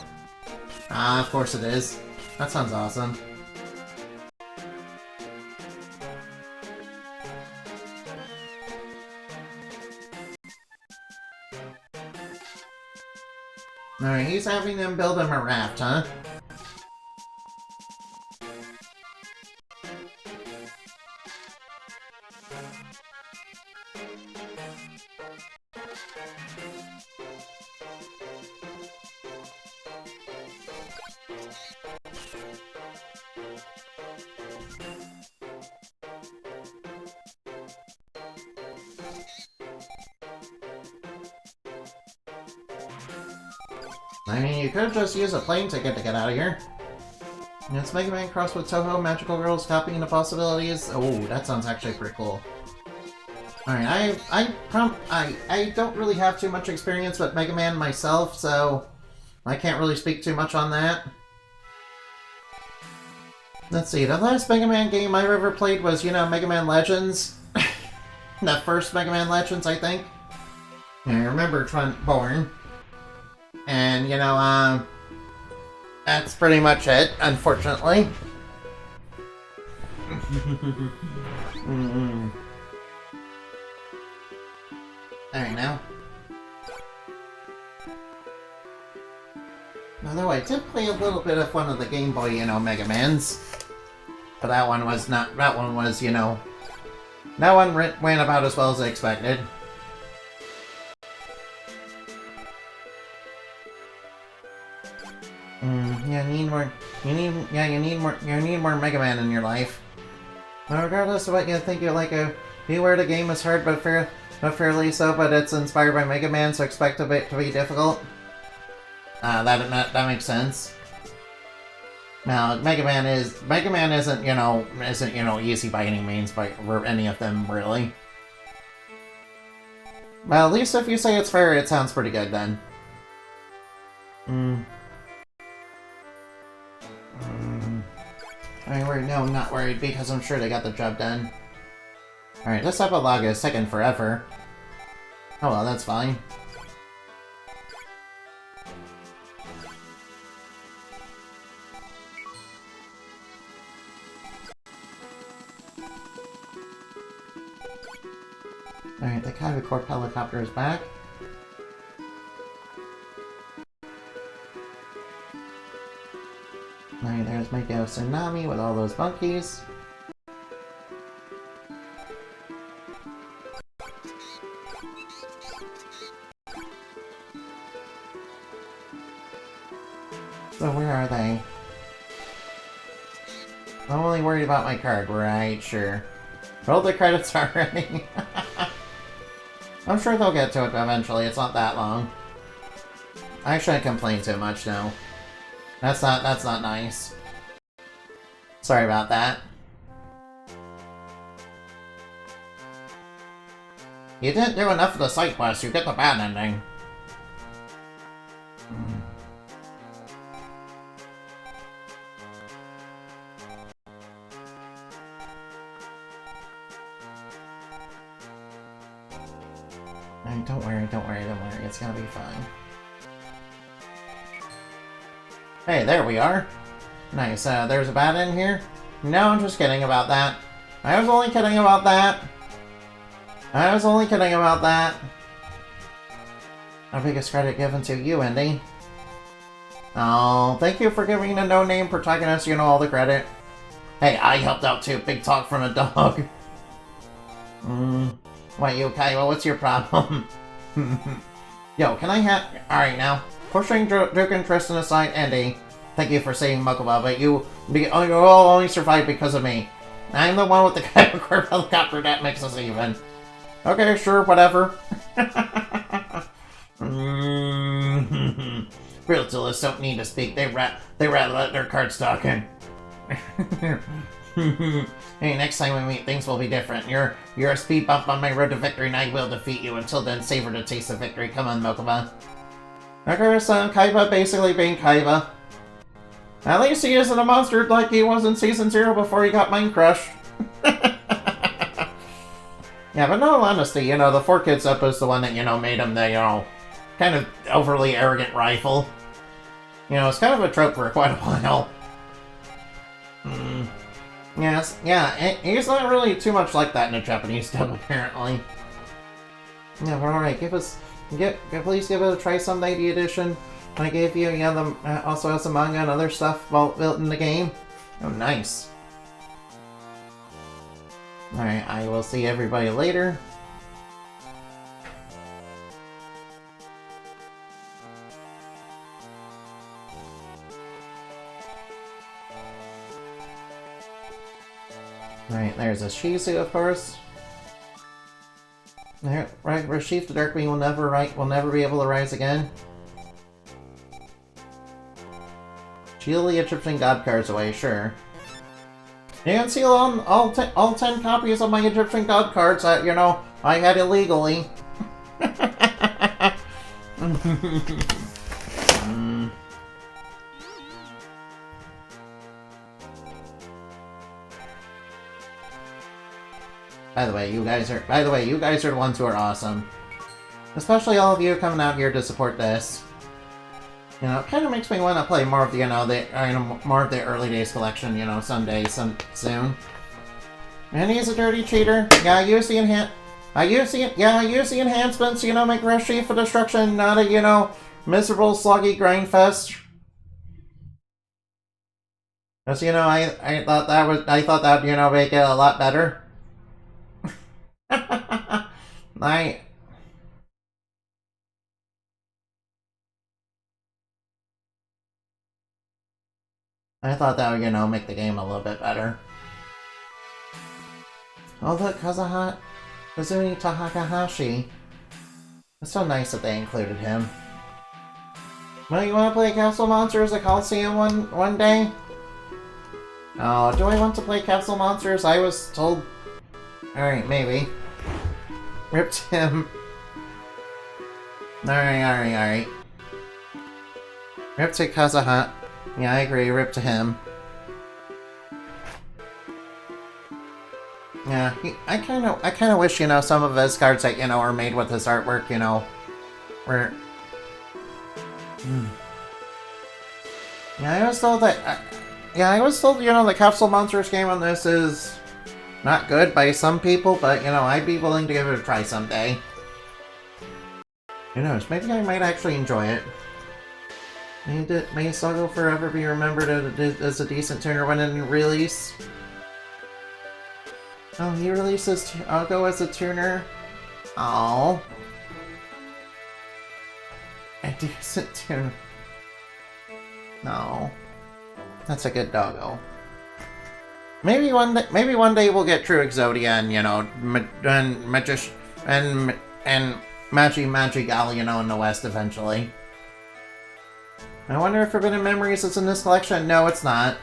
Ah, of course it is. That sounds awesome. Alright, he's having them build him a raft, huh? I mean, you could just use a plane ticket to get out of here. It's Mega Man crossed with Toho, Magical Girls, copying the possibilities. Oh, that sounds actually pretty cool. Alright, I don't really have too much experience with Mega Man myself, so I can't really speak too much on that. Let's see, the last Mega Man game I ever played was, you know, Mega Man Legends. The first Mega Man Legends, I think. And I remember Trent born. And, you know, that's pretty much it, unfortunately. Alright, now. Although I did play a little bit of one of the Game Boy, you know, Mega Mans. But that one was not, that one was, you know, that one went about as well as I expected. Yeah, you need more Mega Man in your life. Now, regardless of what you think you like, Beware the game is hard but fairly so, but it's inspired by Mega Man, so expect it to be difficult. That makes sense. Now, Mega Man isn't you know easy by any means by any of them really. Well, at least if you say it's fair, it sounds pretty good then. No, I'm not worried, because I'm sure they got the job done. Alright, this epilogue is taking forever. Oh well, that's fine. Alright, the Kaiba Corp helicopter is back. Alright, there's my Tsunami with all those monkeys. So where are they? I'm only worried about my card, right? Sure. Roll the credits already. I'm sure they'll get to it eventually, it's not that long. I shouldn't complain too much now. That's not nice. Sorry about that. You didn't do enough of the side quest, you get the bad ending. Don't worry, it's gonna be fine. Hey, there we are. Nice, there's a bat in here? No, I'm just kidding about that. I was only kidding about that. Our biggest credit given to you, Indy. Oh, thank you for giving the no-name protagonist, you know, all the credit. Hey, I helped out too. Big talk from a dog. Wait, you, Kaiba, what's your problem? Yo, can I have... Alright, now. Pushing joke and Tristan aside, Andy. Thank you for saving Mokuba, but you all only survived because of me. I'm the one with the Kaiba Corp helicopter that makes us even. Okay, sure, whatever. Real duelists don't need to speak. They rather let their cards talk in. Hey, next time we meet, things will be different. You're a speed bump on my road to victory, and I will defeat you. Until then, savor the taste of victory. Come on, Mokuba. Okay, so Kaiba basically being Kaiba. At least he isn't a monster like he was in Season 0 before he got Mind Crushed. Yeah, but in all honesty, you know, the 4Kids up is the one that, you know, made him the, you know, kind of overly arrogant rival. You know, it's kind of a trope for quite a while. Yes, yeah, he's not really too much like that in a Japanese dub, apparently. Yeah, but alright, please give it a try someday, the edition I gave you. Yeah, the also has some manga and other stuff built in the game. Oh, nice. Alright, I will see everybody later. Alright, there's a Shizu, of course. There, right, Reshef the Dark Being will never be able to rise again. Steal the Egyptian god cards away, sure. You can steal all 10 copies of my Egyptian god cards that, you know, I had illegally. By the way, you guys are the ones who are awesome. Especially all of you coming out here to support this. You know, it kind of makes me want to play more of the, more of the early days collection, you know, someday, soon. And he's a dirty cheater. Yeah, I use the enhancements, you know, make Reshef for destruction, not a, you know, miserable, sluggy grind fest. Because, you know, I thought that, you know, make it a lot better. I thought that would, you know, make the game a little bit better. Oh, look, Kazumi Takahashi. It's so nice that they included him. Well, you want to play Castle Monsters at Coliseum one day? Oh, do I want to play Castle Monsters? I was told... Alright, maybe. Ripped him. Alright. Rip to Kazuha. Yeah, I agree, rip to him. Yeah, I kind of wish, you know, some of his cards that, you know, are made with his artwork, you know, were... Yeah, I was told that... I was told, you know, the Capsule Monsters game on this is not good by some people, but, you know, I'd be willing to give it a try someday. Who knows, maybe I might actually enjoy it. May Sago forever be remembered as a decent tuner when in release. Oh, he releases Sago as a tuner. Oh, a decent tuner. No, that's a good doggo. Maybe one day we'll get True Exodia and, you know, and Magi, you know, in the West eventually. I wonder if Forbidden Memories is in this collection. No, it's not.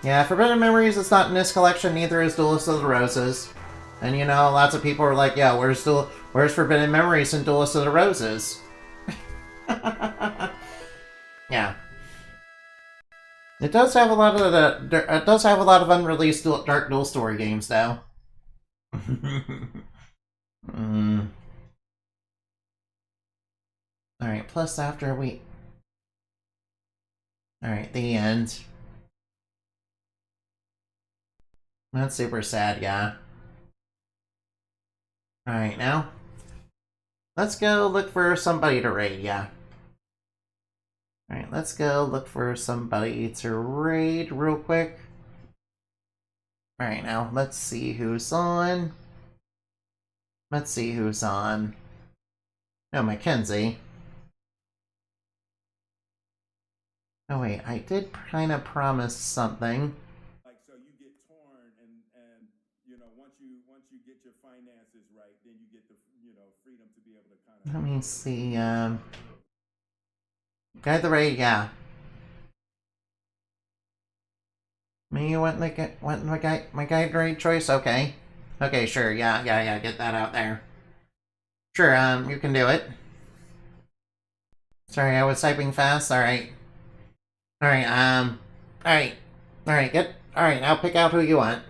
Yeah, Forbidden Memories is not in this collection, neither is Duelist of the Roses. And, you know, lots of people are like, yeah, where's Forbidden Memories and Duelist of the Roses? Yeah. It does have a lot of unreleased Dark Duel story games, though. Alright, plus after we... Alright, the end. That's super sad, yeah. Alright, now. Let's go look for somebody to raid, yeah. Alright, let's go look for somebody to raid real quick. Alright, now, let's see who's on. Oh, Mackenzie. Oh wait, I did kind of promise something. Like, so you get torn, and you know, once you get your finances right, then you get the, you know, freedom to be able to kind of... Let me see, Guide the raid, yeah. Me went my guide raid choice, okay. Okay, sure, yeah, get that out there. Sure, you can do it. Sorry, I was typing fast, alright. Alright, alright, now pick out who you want.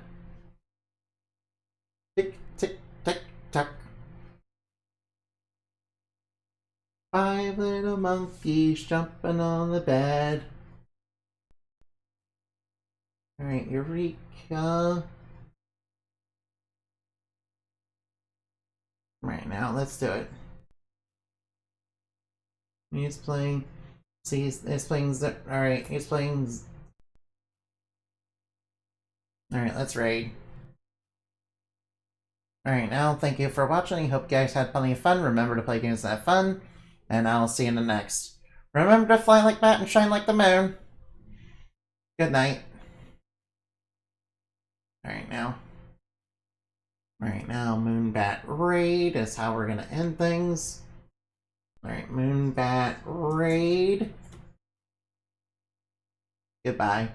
Tick, tick, tick, tock. 5 little monkeys jumping on the bed. Alright, Eureka. Right now, let's do it. He's playing. See, he's playing. Alright, he's playing. Alright, let's raid. Alright, now, thank you for watching. Hope you guys had plenty of fun. Remember to play games that have fun. And I'll see you in the next. Remember to fly like Bat and shine like the moon. Good night. Alright, now. Alright, now, Moonbat Raid is how we're gonna end things. Alright, Moonbat Raid. Goodbye.